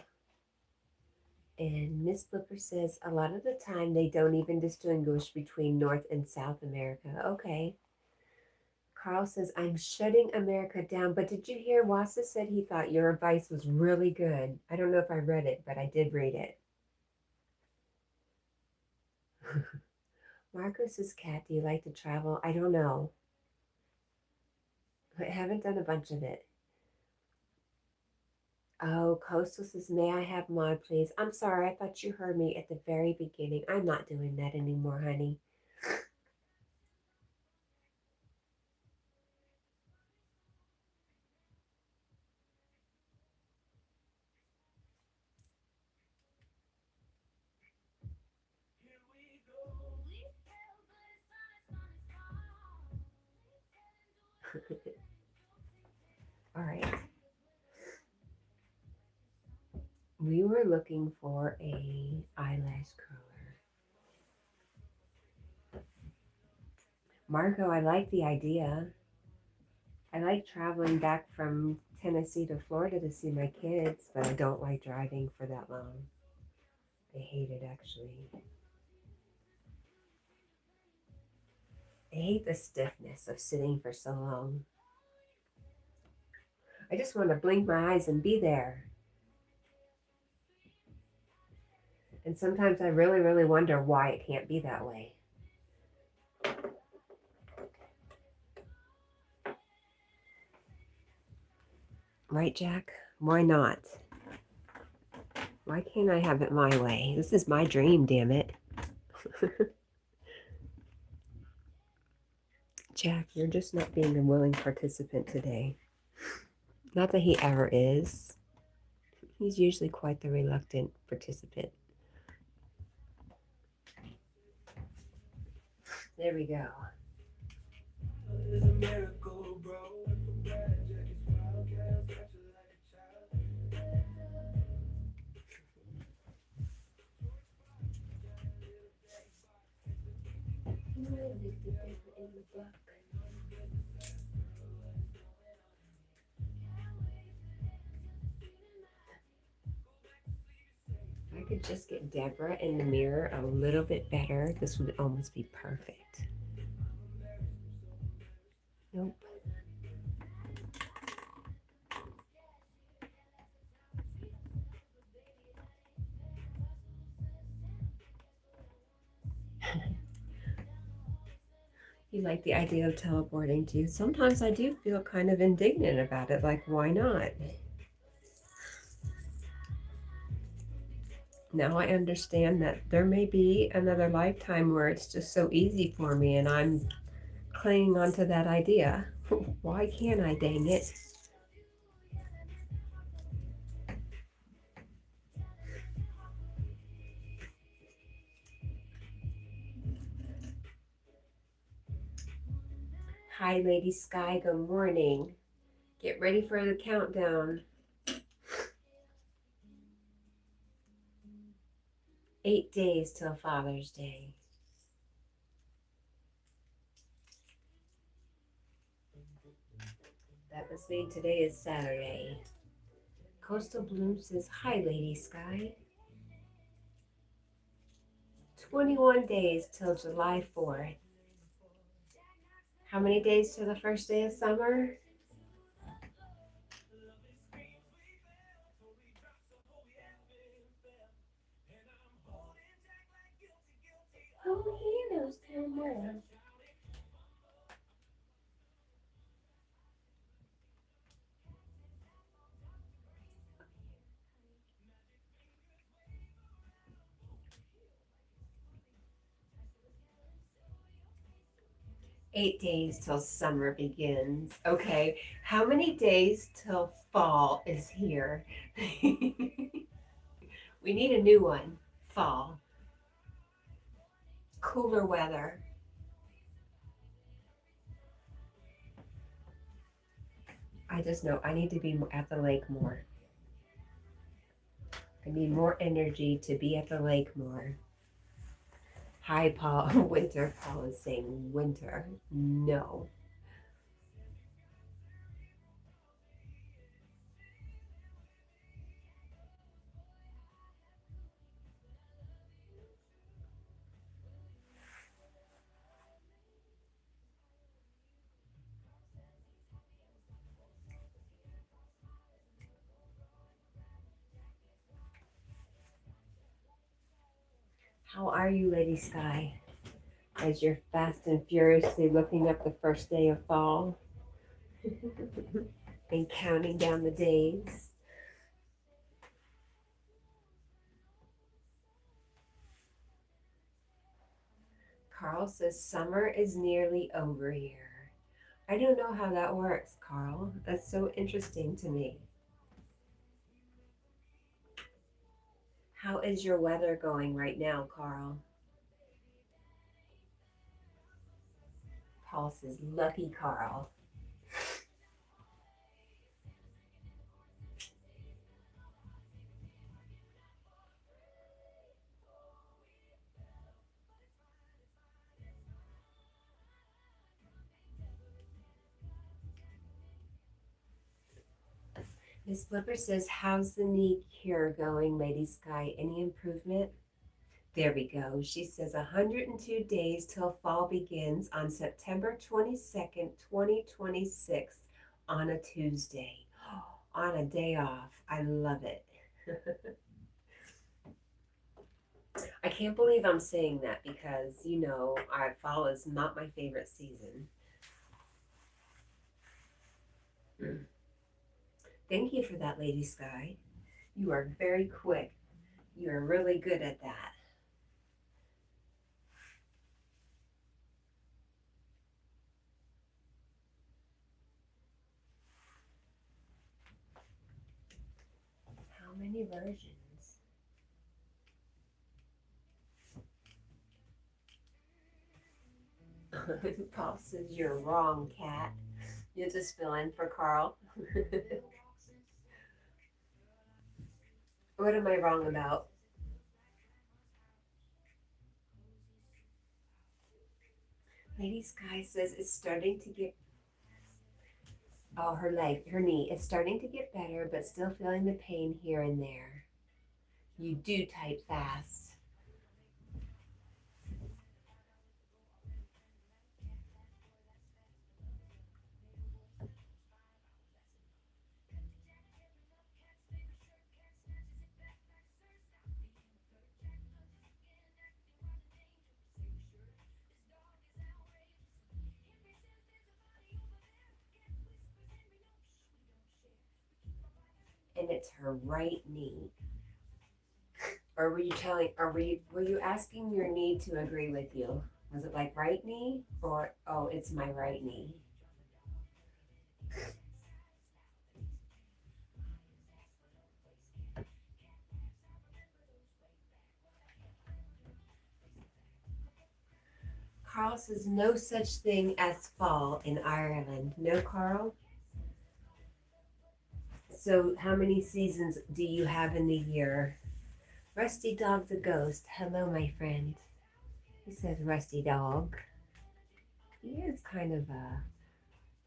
Speaker 1: And Miss Flipper says a lot of the time they don't even distinguish between North and South America. Okay. Carl says, I'm shutting America down. But did you hear Wassa said he thought your advice was really good? I don't know if I read it, but I did read it. Marcos says, Cat, do you like to travel? I don't know. I haven't done a bunch of it. Oh, Coastal says, may I have mod, please? I'm sorry, I thought you heard me at the very beginning. I'm not doing that anymore, honey. All right. We were looking for a eyelash curler. Marco, I like the idea. I like traveling back from Tennessee to Florida to see my kids, but I don't like driving for that long. I hate it, actually. I hate the stiffness of sitting for so long. I just want to blink my eyes and be there. And sometimes I really, really wonder why it can't be that way. Right, Jack? Why not? Why can't I have it my way? This is my dream, damn it. Jack, you're just not being a willing participant today. Not that he ever is. He's usually quite the reluctant participant. There we go. It's a miracle, bro. If I could just get Deborah in the mirror a little bit better, this would almost be perfect. Nope. You like the idea of teleporting too. Sometimes I do feel kind of indignant about it, like, why not? Now I understand that there may be another lifetime where it's just so easy for me and I'm clinging onto that idea. Why can't I, dang it? Hi, Lady Sky. Good morning. Get ready for the countdown. 8 days till Father's Day. That must mean today is Saturday. Coastal Bloom says, hi, Lady Sky. 21 days till July 4th. How many days till the first day of summer? Oh, he knows too much. 8 days till summer begins. Okay, how many days till fall is here? We need a new one. Fall. Cooler weather. I just know I need to be at the lake more. I need more energy to be at the lake more. Hi, Paul. Winter. Paul is saying winter. No. How are you, Lady Sky? As you're fast and furiously looking up the first day of fall and counting down the days. Carl says summer is nearly over here. I don't know how that works, Carl. That's so interesting to me. How is your weather going right now, Carl? Paul says, lucky Carl. Miss Flipper says, how's the knee cure going, Lady Sky? Any improvement? There we go. She says 102 days till fall begins on September 22nd, 2026 on a Tuesday. On a day off. I love it. I can't believe I'm saying that because, fall is not my favorite season. Thank you for that, Lady Sky. You are very quick. You are really good at that. How many versions? Paul says you're wrong, Cat. You'll just fill in for Carl. What am I wrong about? Lady Sky says it's starting to get, her knee. It's starting to get better, but still feeling the pain here and there. You do type fast. it's her right knee. Or were you telling, or were you asking your knee to agree with you? Was it like right knee or, oh, it's my right knee? Carl says no such thing as fall in Ireland. No, Carl? So how many seasons do you have in the year? Rusty Dog the Ghost. Hello, my friend. He says Rusty Dog. He is kind of a,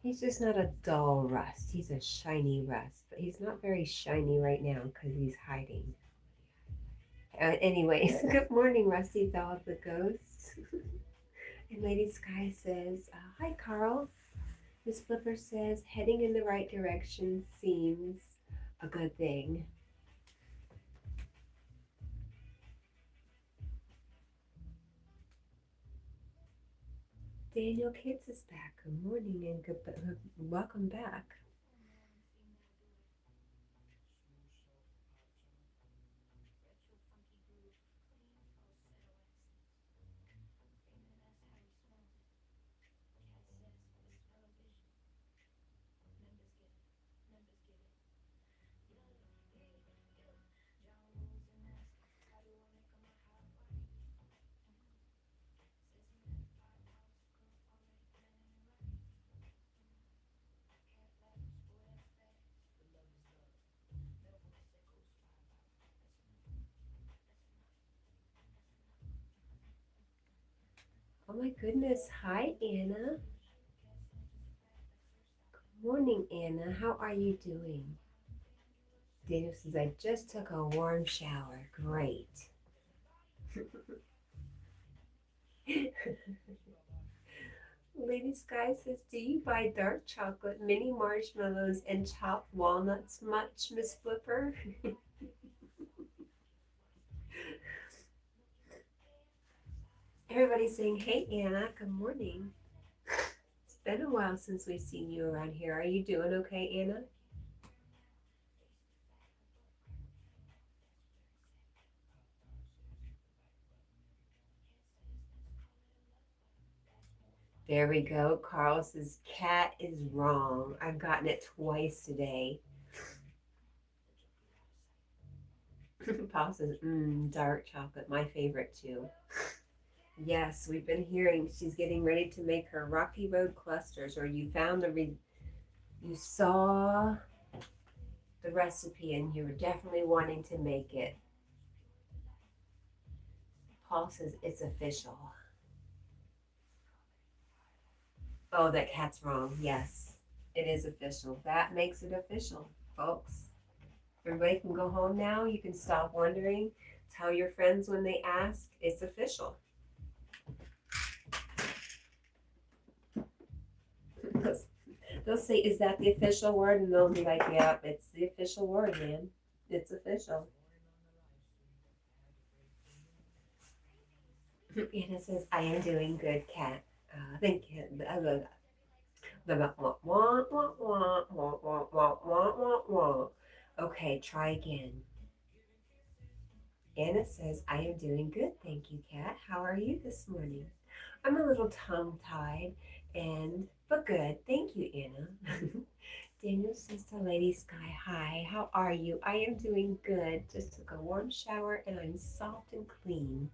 Speaker 1: he's just not a dull rust. He's a shiny rust. But he's not very shiny right now because he's hiding. Anyways, good morning, Rusty Dog the Ghost. And Lady Sky says, hi, Carl. Miss Flipper says, heading in the right direction seems a good thing. Daniel Kitts is back. Good morning and welcome back. Oh my goodness. Hi, Anna. Good morning, Anna. How are you doing? Daniel says, I just took a warm shower. Great. Lady Sky says, do you buy dark chocolate, mini marshmallows, and chopped walnuts much, Miss Flipper? Everybody's saying, hey, Anna, good morning. It's been a while since we've seen you around here. Are you doing okay, Anna? There we go. Carl says, cat is wrong. I've gotten it twice today. Paul says, dark chocolate, my favorite too. Yes, we've been hearing she's getting ready to make her Rocky Road clusters, or you found you saw the recipe and you were definitely wanting to make it. Paul says it's official. Oh, that cat's wrong. Yes, it is official. That makes it official, folks. Everybody can go home now. You can stop wondering. Tell your friends when they ask. It's official. They'll say, is that the official word? And they'll be like, yeah, it's the official word, man. It's official. Anna says, I am doing good, Cat. Thank you. Okay, try again. Anna says, I am doing good, thank you, Cat. How are you this morning? I'm a little tongue-tied, but good. Thank you, Anna. Daniel says to Lady Sky, hi, how are you? I am doing good. Just took a warm shower and I'm soft and clean.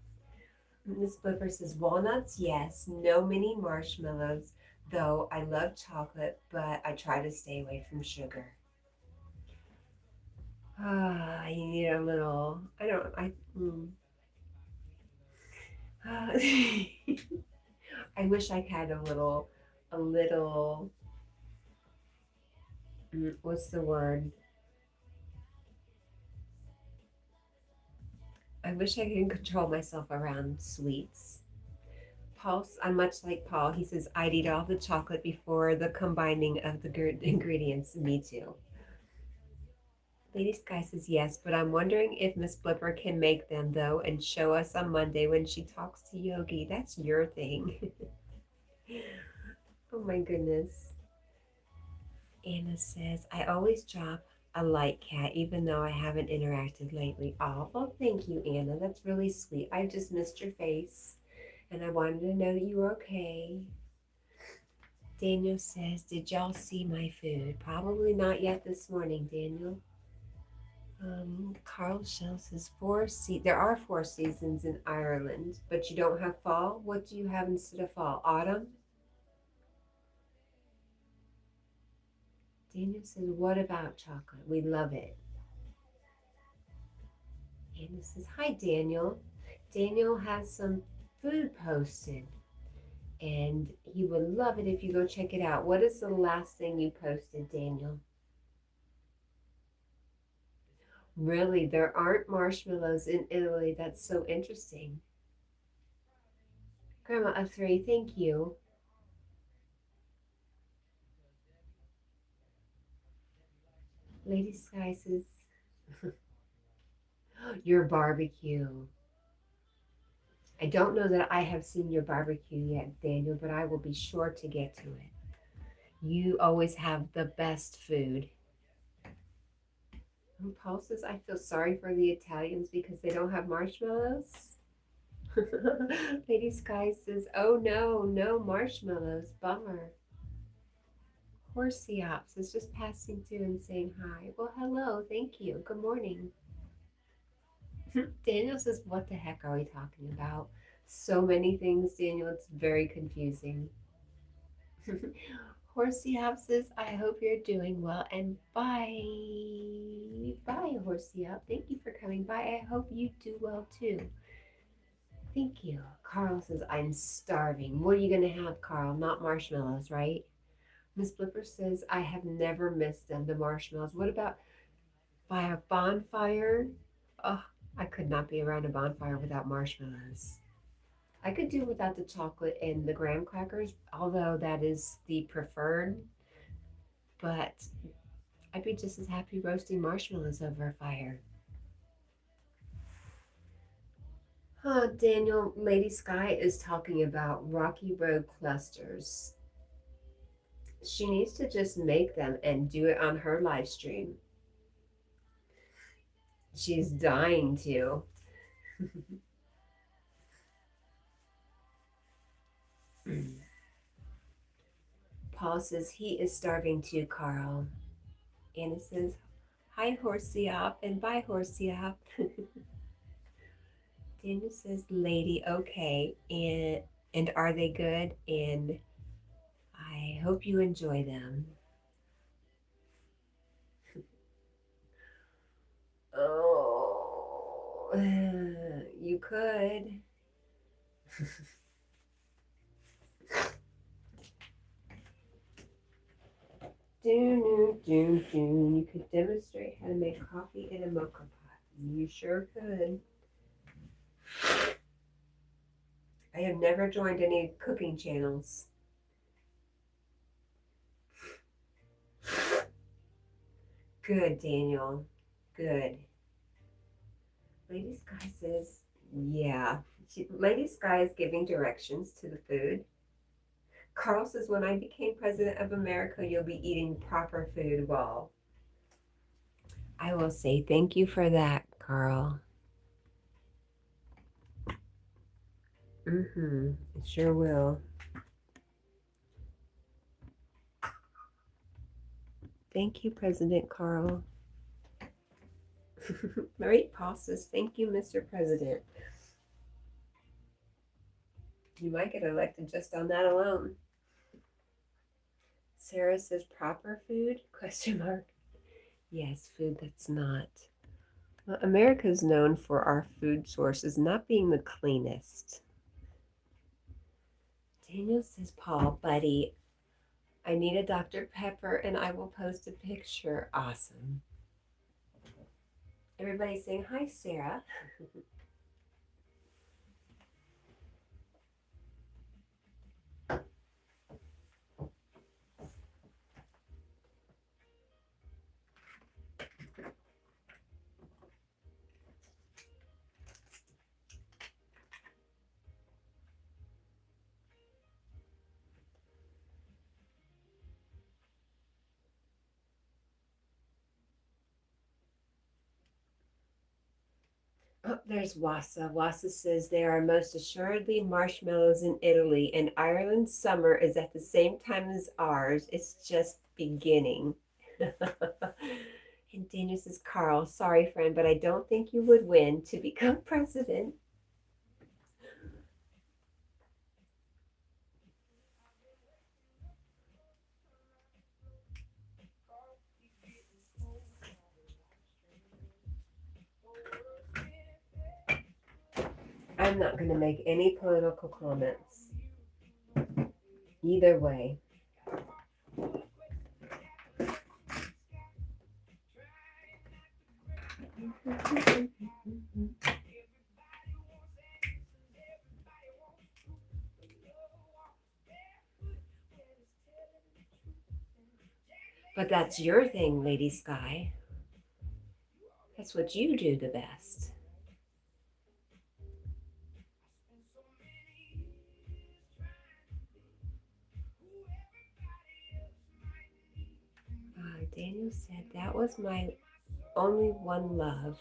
Speaker 1: Miss Flipper says, walnuts, yes. No mini marshmallows, though I love chocolate, but I try to stay away from sugar. I need a little, I wish I had a little, what's the word? I wish I could control myself around sweets. I'm much like Paul. He says, I'd eat all the chocolate before the combining of the ingredients. Me too. Lady Sky says, yes, but I'm wondering if Miss Flipper can make them, though, and show us on Monday when she talks to Yogi. That's your thing. Oh, my goodness. Anna says, I always drop a light cat, even though I haven't interacted lately. Oh, well, thank you, Anna. That's really sweet. I just missed your face, and I wanted to know that you were okay. Daniel says, did y'all see my food? Probably not yet this morning, Daniel. Carl Shell says there are 4 seasons in Ireland, but you don't have fall. What do you have instead of fall? Autumn? Daniel says, what about chocolate? We love it. Anna says, hi, Daniel. Daniel has some food posted, and he would love it if you go check it out. What is the last thing you posted, Daniel? Really, there aren't marshmallows in Italy. That's so interesting. Grandma of 3, thank you. Lady Sky says, your barbecue. I don't know that I have seen your barbecue yet, Daniel, but I will be sure to get to it. You always have the best food. And Paul says, I feel sorry for the Italians because they don't have marshmallows. Lady Sky says, oh no, no marshmallows, bummer. Horsey Ops is just passing through and saying hi. Well, hello, thank you. Good morning. Daniel says, what the heck are we talking about? So many things, Daniel. It's very confusing. Horsey Hop says, I hope you're doing well. And bye. Bye, Horsey Hop. Thank you for coming by. I hope you do well too. Thank you. Carl says, I'm starving. What are you going to have, Carl? Not marshmallows, right? Miss Blipper says, I have never missed them, the marshmallows. What about by a bonfire? Oh, I could not be around a bonfire without marshmallows. I could do without the chocolate and the graham crackers, although that is the preferred. But I'd be just as happy roasting marshmallows over a fire. Daniel, Lady Sky is talking about Rocky Road clusters. She needs to just make them and do it on her live stream. She's dying to. Paul says he is starving too, Carl. Anna says, hi, Horsey Up, and bye, Horsey Up. Daniel says, lady, okay, and are they good? And I hope you enjoy them. Oh, you could. You could demonstrate how to make coffee in a mocha pot. You sure could. I have never joined any cooking channels. Good, Daniel. Good. Lady Sky says, yeah. Lady Sky is giving directions to the food. Carl says, when I became president of America, you'll be eating proper food. Well, I will say thank you for that, Carl. It sure will. Thank you, President Carl. Right, Paul says, thank you, Mr. President. You might get elected just on that alone. Sarah says, proper food? Question mark. Yes, food that's not. Well, America is known for our food sources not being the cleanest. Daniel says, Paul, buddy, I need a Dr. Pepper and I will post a picture. Awesome. Everybody's saying, hi, Sarah. Oh, there's Wassa. Wassa says there are most assuredly marshmallows in Italy, and Ireland's summer is at the same time as ours. It's just beginning. And Daniel says, Carl, sorry, friend, but I don't think you would win to become president. I'm not going to make any political comments either way. But that's your thing, Lady Sky. That's what you do the best. Daniel said that was my only one love.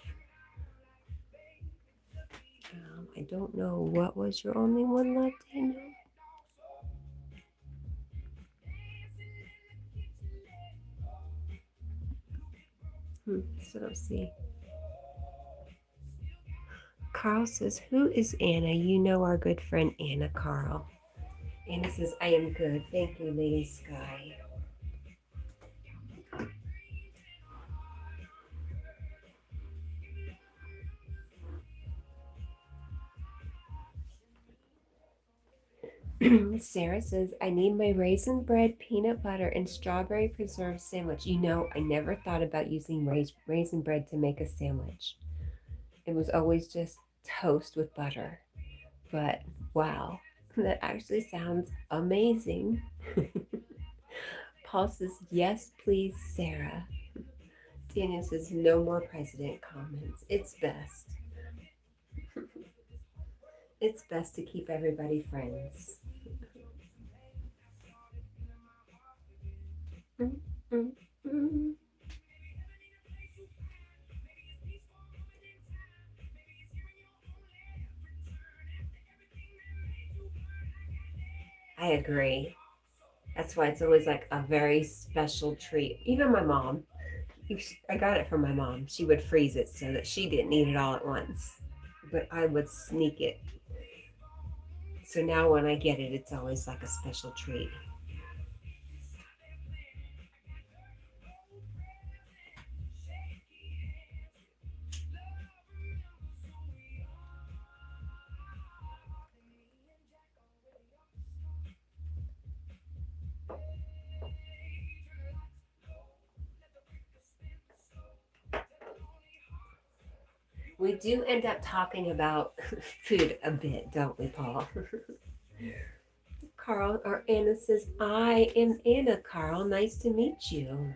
Speaker 1: I don't know, what was your only one love, Daniel? So let's see. Carl says, who is Anna? You know our good friend Anna, Carl. Anna says, I am good. Thank you, Lady Sky. Sarah says, I need my raisin bread, peanut butter, and strawberry preserve sandwich. You know, I never thought about using raisin bread to make a sandwich. It was always just toast with butter. But wow, that actually sounds amazing. Paul says, yes, please, Sarah. Daniel says, no more president comments. It's best. It's best to keep everybody friends. I agree. That's why it's always like a very special treat. Even my mom, I got it from my mom. She would freeze it so that she didn't eat it all at once, but I would sneak it. So now when I get it, it's always like a special treat. We do end up talking about food a bit, don't we, Paul? Carl, or Anna says, I am Anna, Carl. Nice to meet you.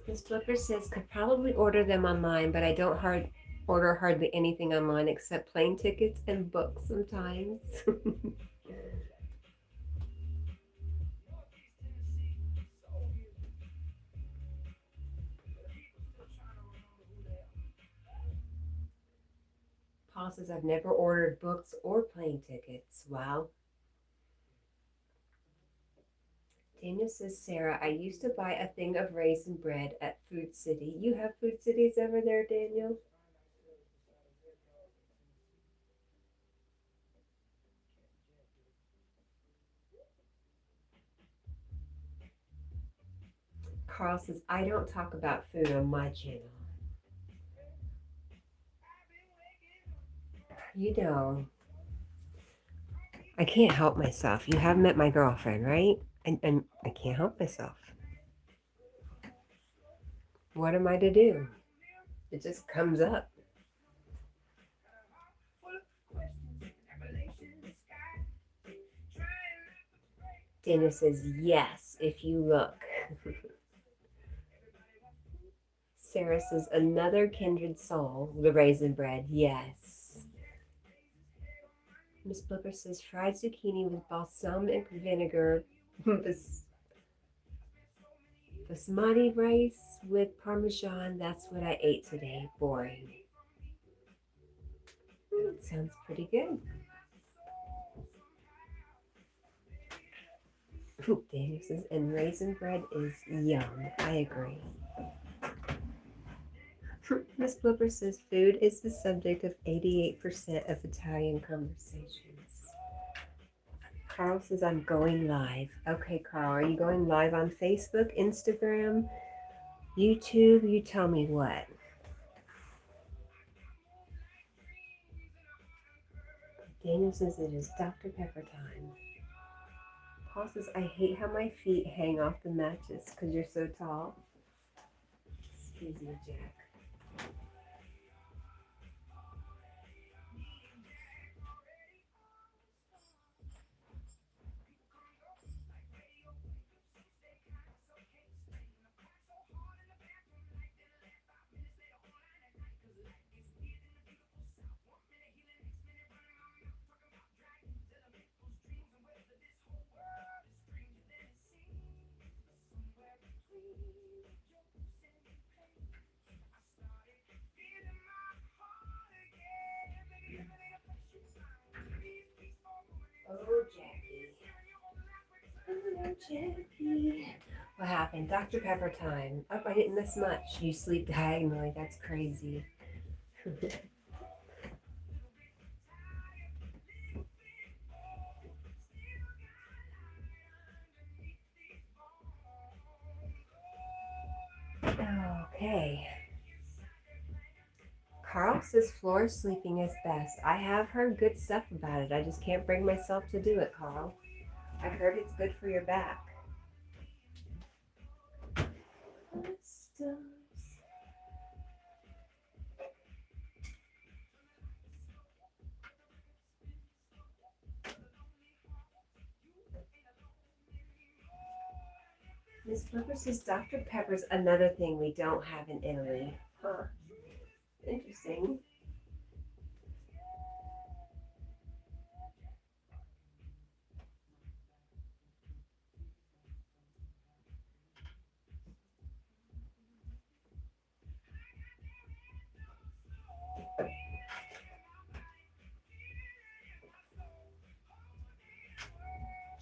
Speaker 1: Miss Flipper says, could probably order them online, but I don't order hardly anything online except plane tickets and books sometimes. Paul says, I've never ordered books or plane tickets. Wow. Daniel says, Sarah, I used to buy a thing of raisin bread at Food City. You have Food Cities over there, Daniel? Carl says, I don't talk about food on my channel. You know, I can't help myself. You have met my girlfriend, right? And I can't help myself. What am I to do? It just comes up. Daniel says, yes, if you look. Sarah says, another kindred soul, the raisin bread. Yes. Miss Blipper says, fried zucchini with balsamic vinegar, basmati rice with parmesan. That's what I ate today. Boring. It sounds pretty good. Daniel says, and raisin bread is yum. I agree. Miss Blipper says, food is the subject of 88% of Italian conversations. Carl says, I'm going live. Okay, Carl, are you going live on Facebook, Instagram, YouTube? You tell me what. Daniel says it is Dr. Pepper time. Paul says, I hate how my feet hang off the mattress because you're so tall. Excuse me, Jack. Oh, Jackie. Oh, Jackie. What happened? Dr. Pepper time. Oh, I didn't miss much. You sleep diagonally. That's crazy. Okay. Carl says floor sleeping is best. I have heard good stuff about it. I just can't bring myself to do it, Carl. I've heard it's good for your back. Miss Flipper says Dr. Pepper's another thing we don't have in Italy. Huh. Interesting.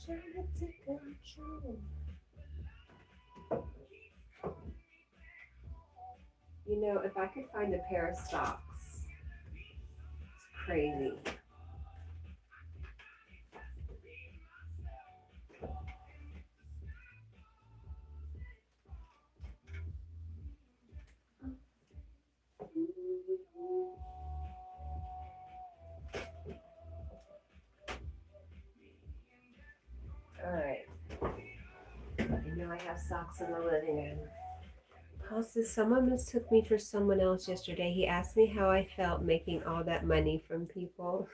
Speaker 1: Trying to take control. You know, if I could find a pair of socks, it's crazy. All right. I know I have socks in the living room. Paul says, someone mistook me for someone else yesterday. He asked me how I felt making all that money from people.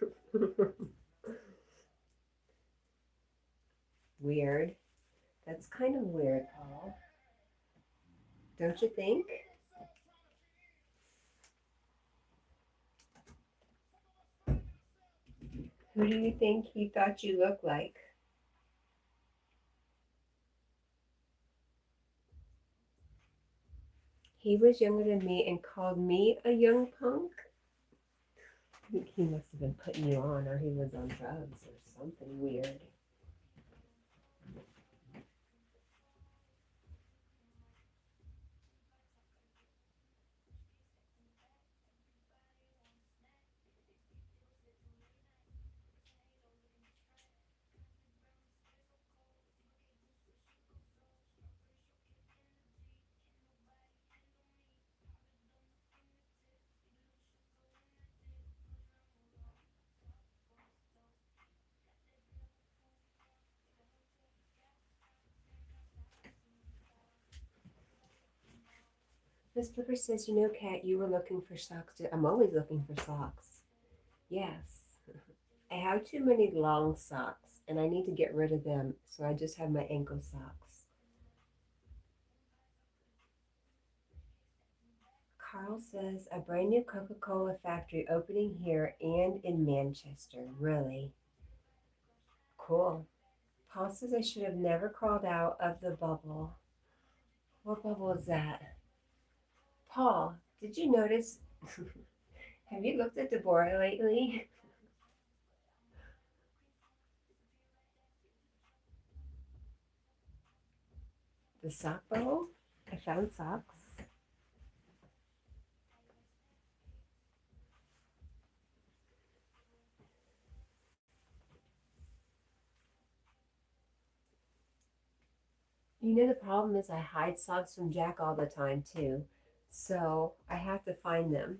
Speaker 1: Weird. That's kind of weird, Paul. Don't you think? Who do you think he thought you looked like? He was younger than me and called me a young punk. I think he must have been putting you on, or he was on drugs or something weird. Miss Flipper says, you know, Kat, you were looking for socks too. I'm always looking for socks. Yes. I have too many long socks and I need to get rid of them. So I just have my ankle socks. Carl says, a brand new Coca-Cola factory opening here and in Manchester. Really? Cool. Paul says I should have never crawled out of the bubble. What bubble is that? Paul, did you notice? Have you looked at Deborah lately? The sock bubble? I found socks. You know, the problem is I hide socks from Jack all the time, too. So I have to find them.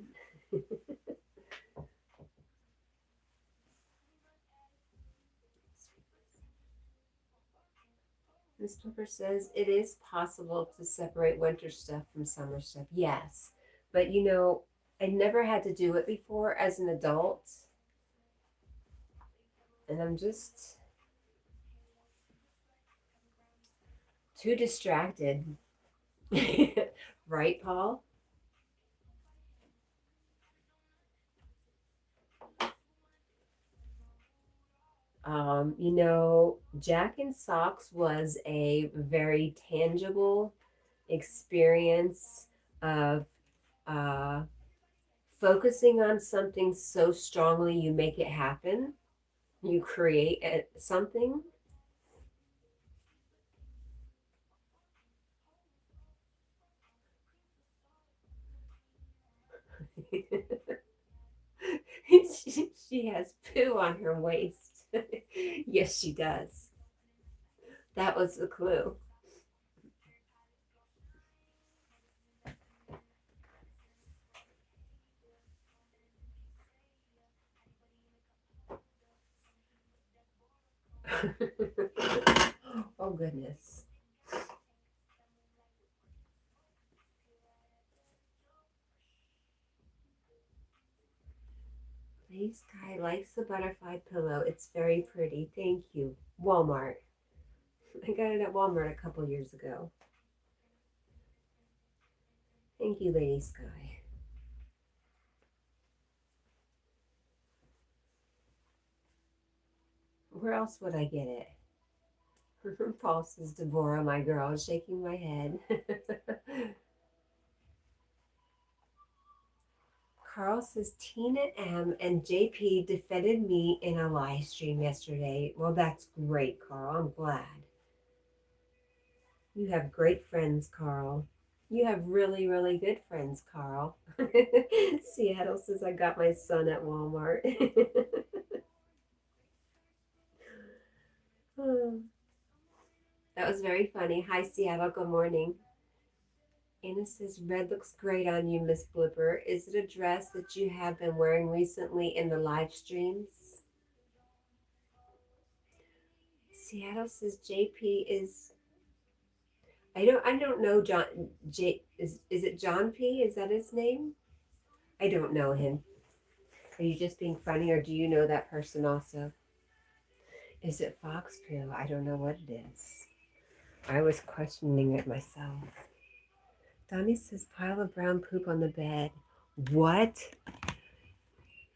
Speaker 1: Miss Flipper says it is possible to separate winter stuff from summer stuff. Yes. But you know, I never had to do it before as an adult. And I'm just too distracted. Right, Paul? You know, Jack in Socks was a very tangible experience of uh, focusing on something so strongly you make it happen. You create something. She has poo on her waist. Yes, she does. That was the clue. Oh, goodness. This guy likes the butterfly pillow. It's very pretty. Thank you. Walmart. I got it at Walmart a couple years ago. Thank you, Lady Sky. Where else would I get it? Paul says, Deborah, my girl, shaking my head. Carl says, Tina M and JP defended me in a live stream yesterday. Well, that's great, Carl. I'm glad. You have great friends, Carl. You have really, really good friends, Carl. Seattle says, I got my son at Walmart. That was very funny. Hi, Seattle. Good morning. Anna says, red looks great on you, Miss Blipper. Is it a dress that you have been wearing recently in the live streams? Seattle says JP is I don't know John J is it John P? Is that his name? I don't know him. Are you just being funny or do you know that person also? Is it Fox Poo? I don't know what it is. I was questioning it myself. Donnie says pile of brown poop on the bed. What?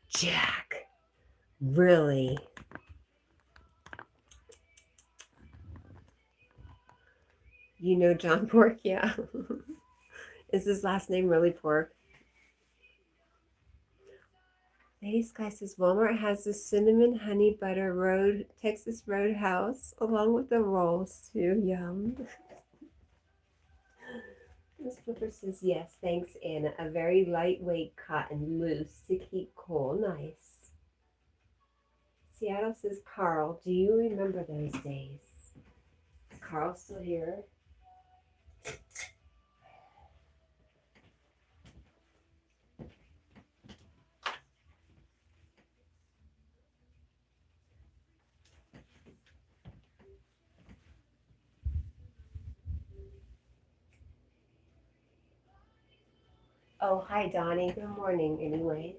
Speaker 1: Jack. Really? You know John Pork? Yeah. Is his last name really Pork? Lady Sky says Walmart has the cinnamon honey butter road Texas Roadhouse along with the rolls too. Yum. Miss Flipper says yes, thanks Anna. A very lightweight cotton, loose to keep cool. Nice. Seattle says Carl, do you remember those days? Is Carl still here? Oh, hi, Donnie. Good morning, anyways.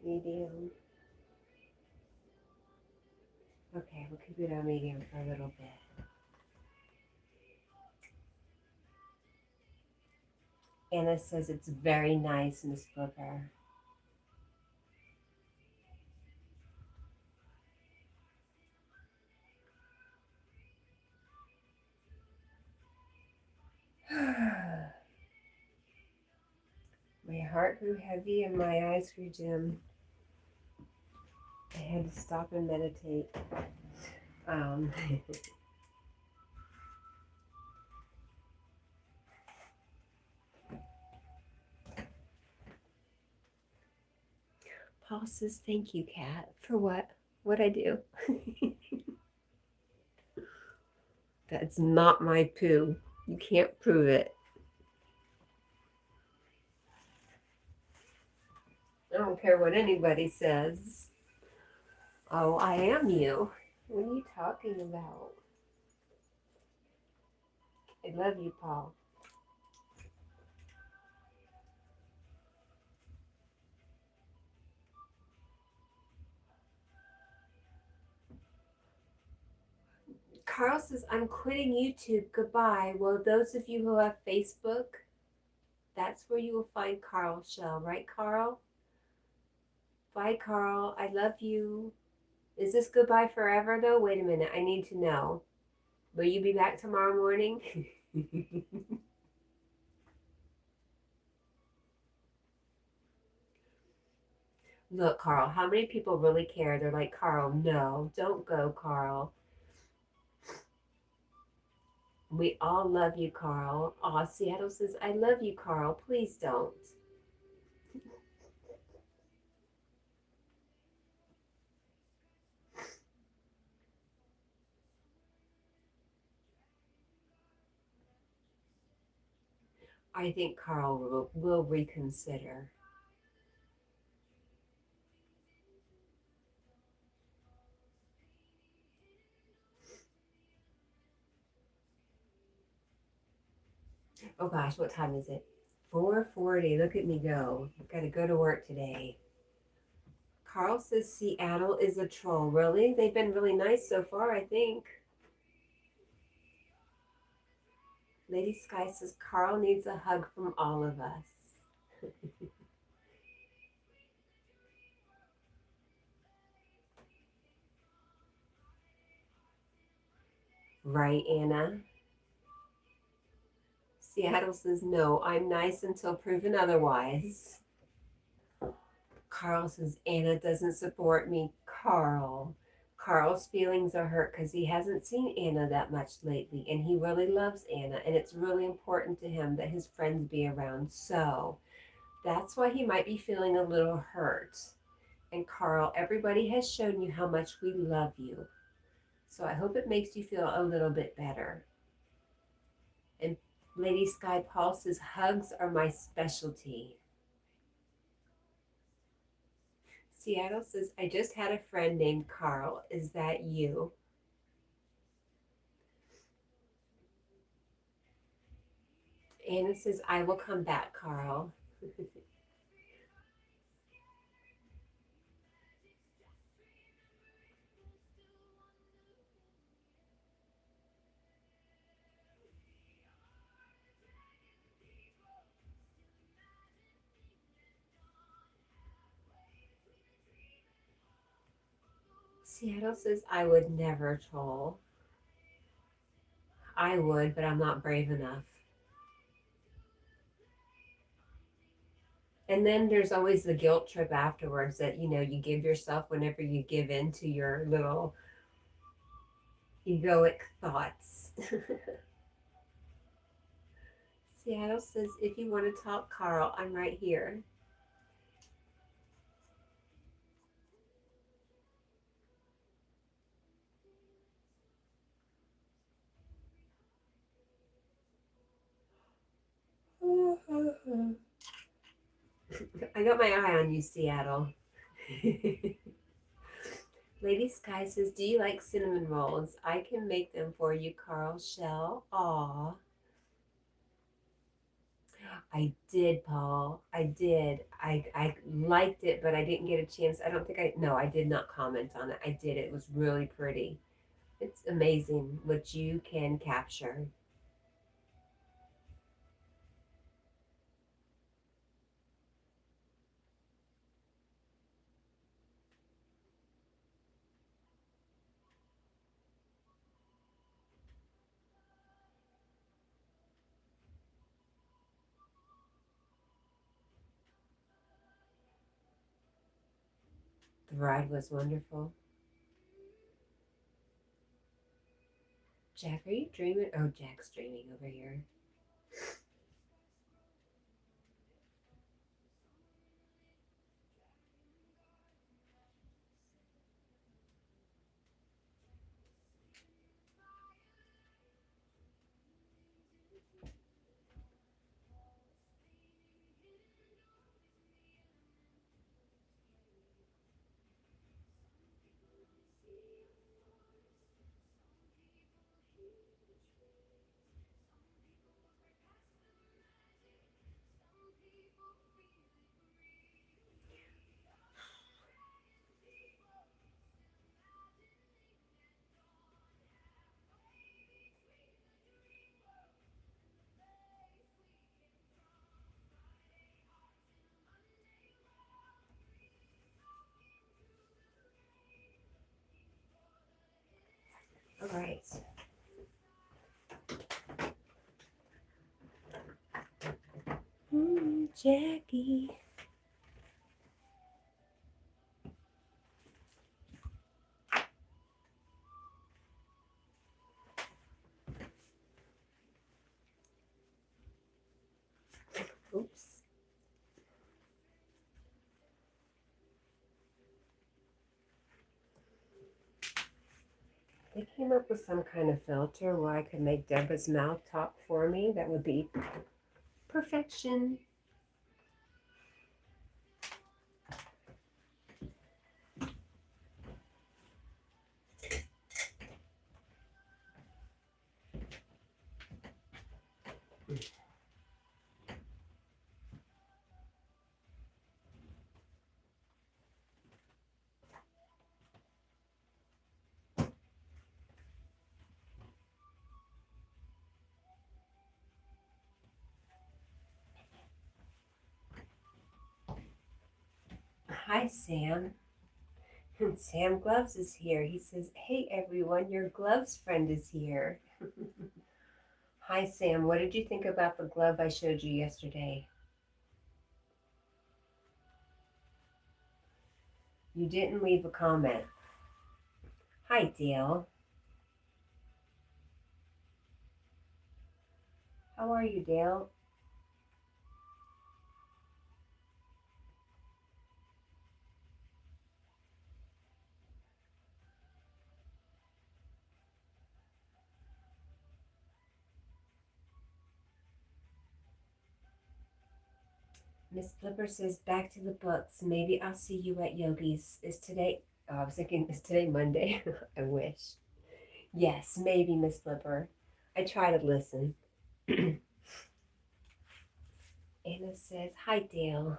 Speaker 1: Medium. Okay, we'll keep it on medium for a little bit. Anna says it's very nice, Miss Booker. My heart grew heavy and my eyes grew dim. I had to stop and meditate. Paul says, thank you, Kat. For what? What'd I do? That's not my poo. You can't prove it. I don't care what anybody says. Oh, I am you. What are you talking about? I love you, Paul. Carl says, I'm quitting YouTube. Goodbye. Well, those of you who have Facebook, that's where you will find Carl Shell. Right, Carl? Bye, Carl. I love you. Is this goodbye forever, though? Wait a minute. I need to know. Will you be back tomorrow morning? Look, Carl, how many people really care? They're like, Carl, no, don't go, Carl. We all love you, Carl. Aw, Seattle says, I love you, Carl. Please don't. I think Carl will reconsider. Oh gosh, what time is it? 4:40. Look at me go. I've got to go to work today. Carl says Seattle is a troll. Really? They've been really nice so far, I think. Lady Sky says Carl needs a hug from all of us. Right, Anna? Seattle says, no, I'm nice until proven otherwise. Carl says, Anna doesn't support me. Carl's feelings are hurt because he hasn't seen Anna that much lately, and he really loves Anna, and it's really important to him that his friends be around. So that's why he might be feeling a little hurt. And Carl, everybody has shown you how much we love you. So I hope it makes you feel a little bit better. And Lady Sky Paul says, hugs are my specialty. Seattle says, I just had a friend named Carl. Is that you? Anna says, I will come back, Carl. Seattle says, I would never troll. I would, but I'm not brave enough. And then there's always the guilt trip afterwards that, you give yourself whenever you give in to your little egoic thoughts. Seattle says, if you want to talk, Carl, I'm right here. I got my eye on you, Seattle. Lady Sky says, do you like cinnamon rolls? I can make them for you, Carl Shell. Aw. I did, Paul. I did. I liked it, but I didn't get a chance. I don't think no, I did not comment on it. I did. It was really pretty. It's amazing what you can capture. The ride was wonderful. Jack, are you dreaming? Oh, Jack's dreaming over here. All right. Jackie. Oops. They came up with some kind of filter where I could make Deborah's mouth talk for me. That would be perfection. Hi, Sam. Sam Gloves is here. He says, hey, everyone, your gloves friend is here. Hi, Sam. What did you think about the glove I showed you yesterday? You didn't leave a comment. Hi, Dale. How are you, Dale? Miss Flipper says, back to the books. Maybe I'll see you at Yogi's. Is today, oh, I was thinking, is today Monday? I wish. Yes, maybe, Miss Flipper. I try to listen. Anna says, hi, Dale.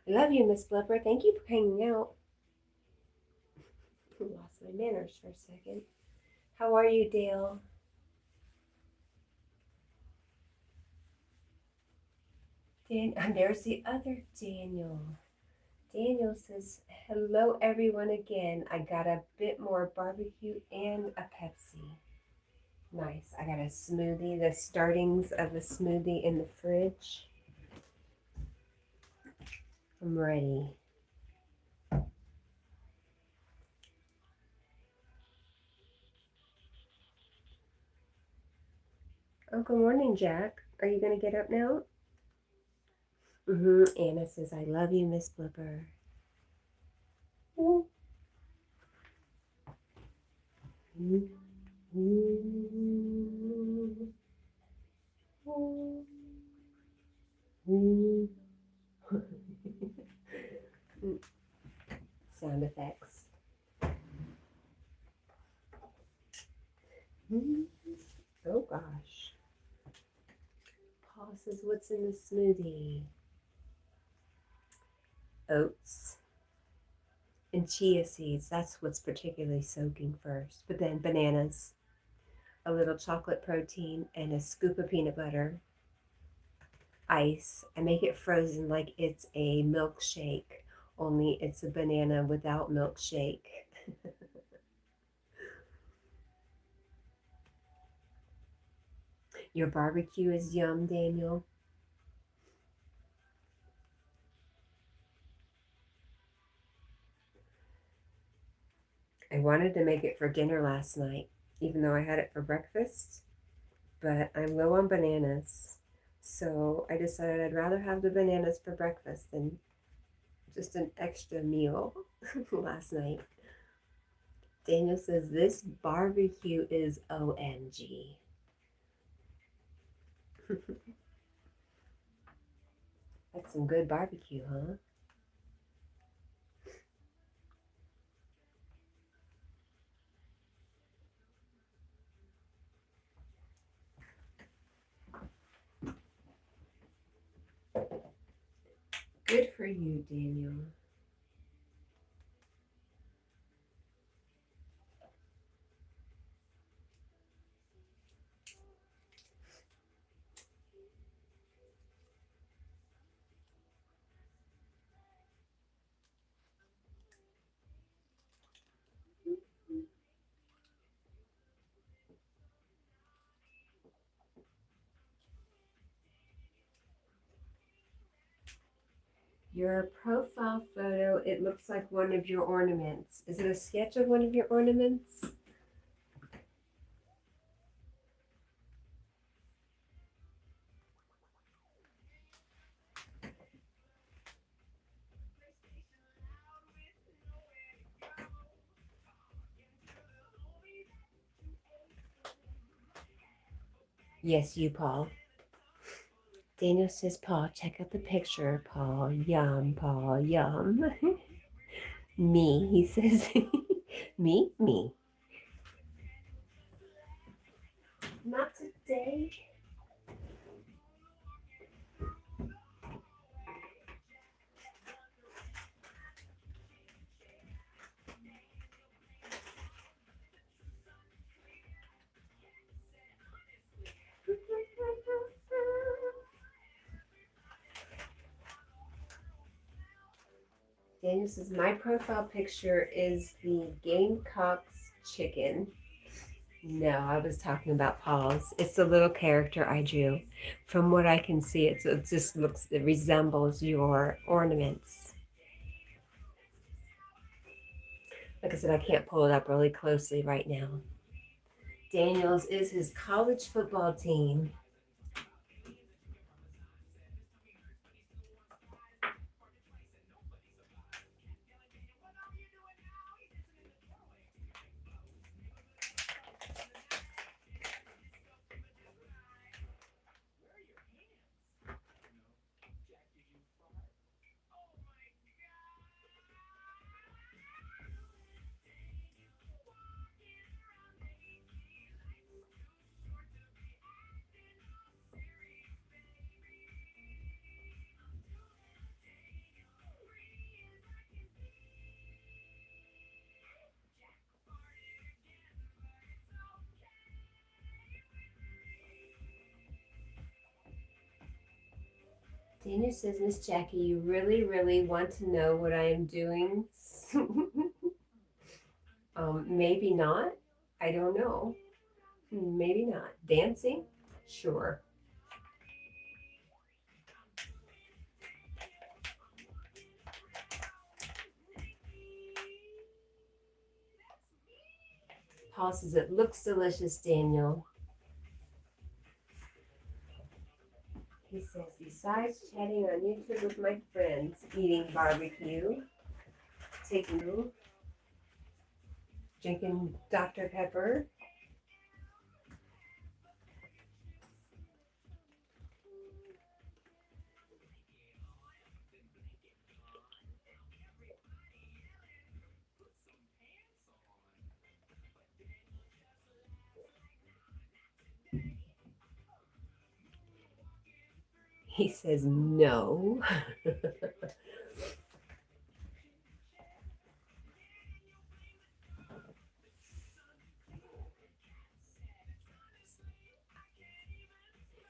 Speaker 1: I love you, Miss Flipper. Thank you for hanging out. I lost my manners for a second. How are you, Dale? And there's the other Daniel. Daniel says, hello, everyone, again. I got a bit more barbecue and a Pepsi. Nice. I got a smoothie, the startings of the smoothie in the fridge. I'm ready. Oh, good morning, Jack. Are you going to get up now? Anna says, I love you, Miss Flipper. Ooh. Ooh. Ooh. Ooh. Sound effects. Oh, gosh. Paul says, what's in the smoothie? Oats and chia seeds. That's what's particularly soaking first. But then bananas, a little chocolate protein, and a scoop of peanut butter, ice. I make it frozen like it's a milkshake, only it's a banana without milkshake. Your barbecue is yum, Daniel. I wanted to make it for dinner last night, even though I had it for breakfast, but I'm low on bananas. So I decided I'd rather have the bananas for breakfast than just an extra meal last night. Daniel says, this barbecue is OMG. That's some good barbecue, huh? Good for you, Daniel. Your profile photo, it looks like one of your ornaments. Is it a sketch of one of your ornaments? Yes, you, Paul. Daniel says, Paul, check out the picture. Paul, yum, Paul, yum. Me, he says. Me. Not today. Daniel says, my profile picture is the Gamecock's chicken. No, I was talking about Paul's. It's the little character I drew. From what I can see, it just looks, it resembles your ornaments. Like I said, I can't pull it up really closely right now. Daniel's is his college football team. Daniel says, Miss Jackie, you really, really want to know what I am doing? Maybe not. I don't know. Maybe not. Dancing? Sure. Paul says, it looks delicious, Daniel. He says, besides chatting on YouTube with my friends, eating barbecue, drinking Dr. Pepper. He says no.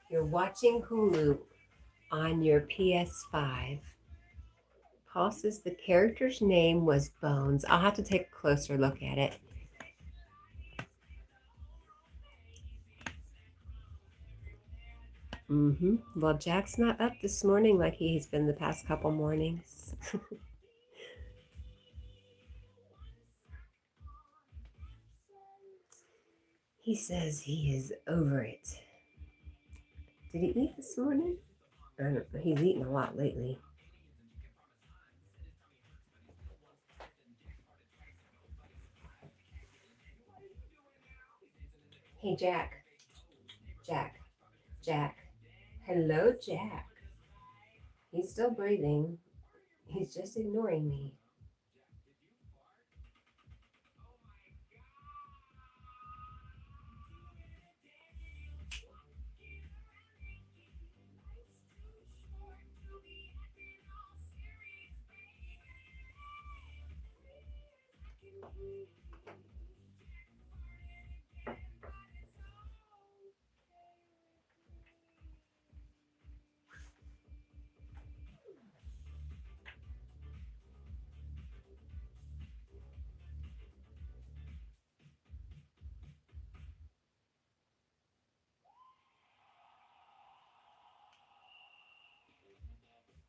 Speaker 1: You're watching Hulu on your PS5. Paul says the character's name was Bones. I'll have to take a closer look at it. Well, Jack's not up this morning like he's been the past couple mornings. He says he is over it. Did he eat this morning? I don't know. He's eaten a lot lately. Hey, Jack. Jack. Hello, Jack. He's still breathing. He's just ignoring me.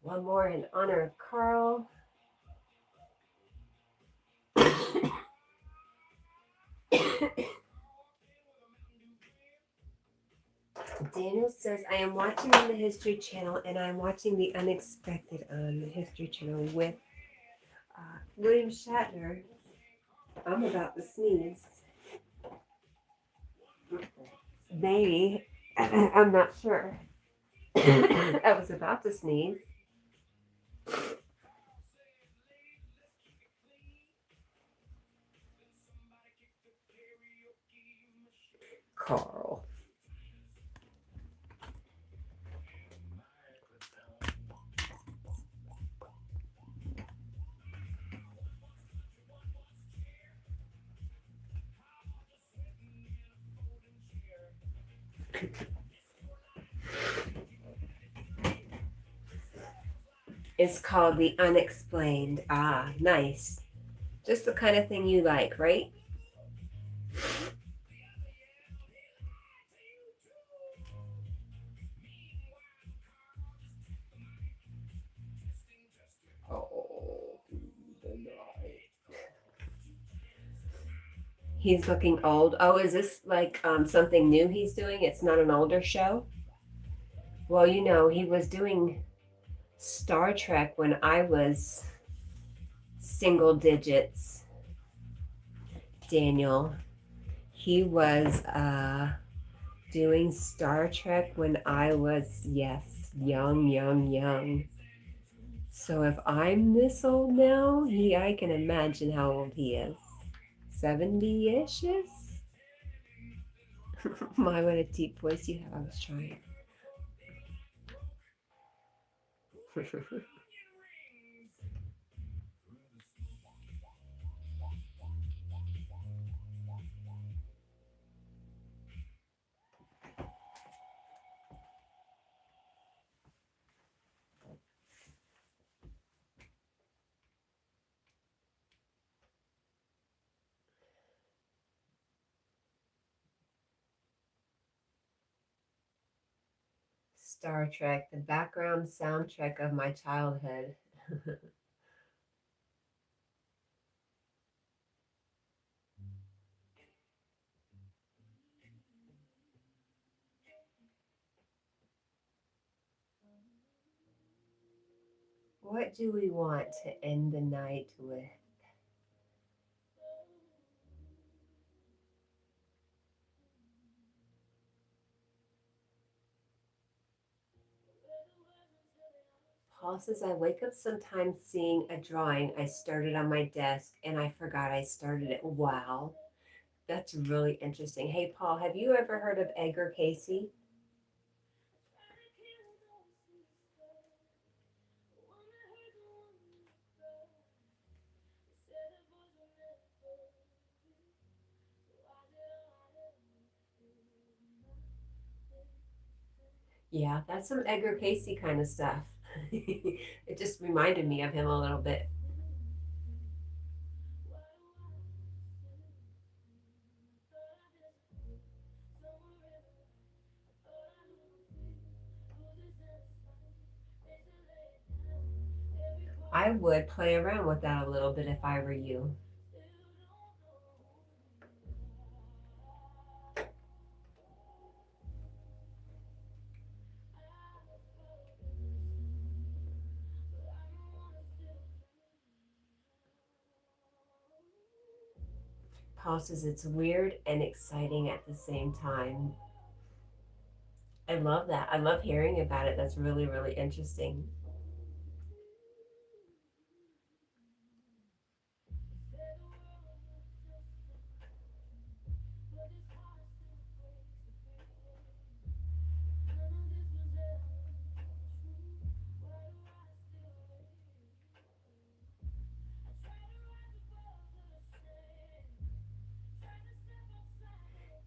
Speaker 1: One more in honor of Carl. Daniel says, I am watching on the History Channel, and I'm watching The Unexpected on the History Channel with William Shatner. I'm about to sneeze. Maybe. I'm not sure. I was about to sneeze. Carl. It's called The Unexplained. Ah, nice. Just the kind of thing you like, right? He's looking old. Oh, is this like something new he's doing? It's not an older show? Well, you know, he was doing Star Trek when I was single digits, Daniel. He was doing Star Trek when I was, yes, young. So if I'm this old now, I can imagine how old he is. 70-ish? My, what a deep voice you have. I was trying. Star Trek, the background soundtrack of my childhood. What do we want to end the night with? Paul says, I wake up sometimes seeing a drawing I started on my desk and I forgot I started it. Wow, that's really interesting. Hey, Paul, have you ever heard of Edgar Casey? Yeah, that's some Edgar Casey kind of stuff. It just reminded me of him a little bit. I would play around with that a little bit if I were you. Paul says it's weird and exciting at the same time. I love that. I love hearing about it. That's really, really interesting.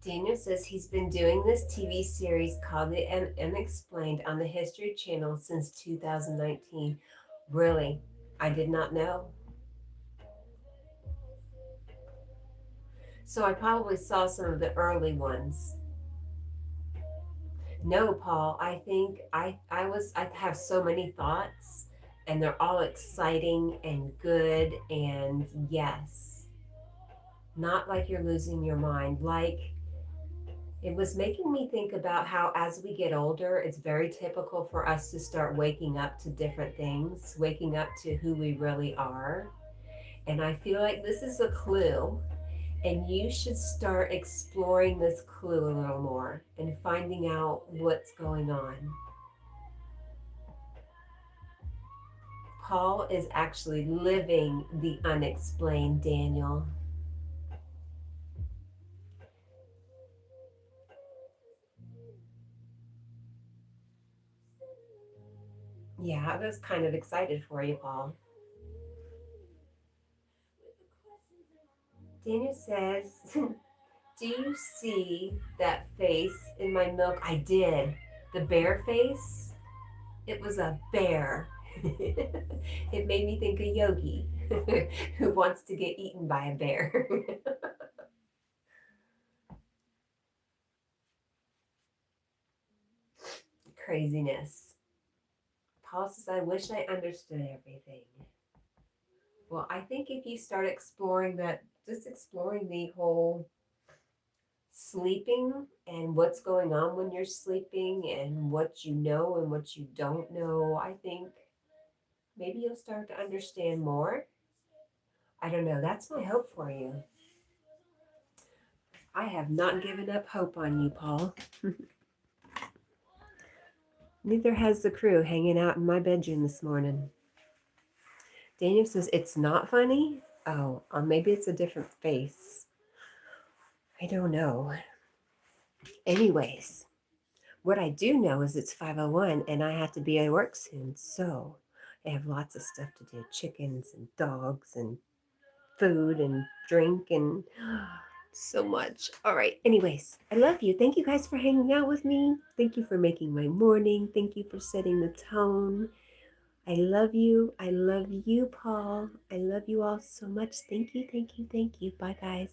Speaker 1: Daniel says he's been doing this TV series called The Unexplained on the History Channel since 2019. Really? I did not know. So I probably saw some of the early ones. No, Paul, I think I have so many thoughts and they're all exciting and good and yes. Not like you're losing your mind. Like it was making me think about how as we get older, it's very typical for us to start waking up to different things, waking up to who we really are. And I feel like this is a clue. And you should start exploring this clue a little more and finding out what's going on. Paul is actually living the unexplained, Daniel. Yeah, I was kind of excited for you, Paul. Daniel says, do you see that face in my milk? I did. The bear face? It was a bear. It made me think of Yogi, who wants to get eaten by a bear. Craziness. Paul says, I wish I understood everything. Well, I think if you start exploring that, just exploring the whole sleeping and what's going on when you're sleeping and what you know and what you don't know, I think maybe you'll start to understand more. I don't know. That's my hope for you. I have not given up hope on you, Paul. Neither has the crew hanging out in my bedroom this morning. Daniel says, it's not funny? Oh, maybe it's a different face. I don't know. Anyways, what I do know is it's 5:01 and I have to be at work soon. So I have lots of stuff to do, chickens and dogs and food and drink and so much. All right. Anyways, I love you. Thank you guys for hanging out with me. Thank you for making my morning. Thank you for setting the tone. I love you. I love you, Paul. I love you all so much. Thank you. Thank you. Thank you. Bye, guys.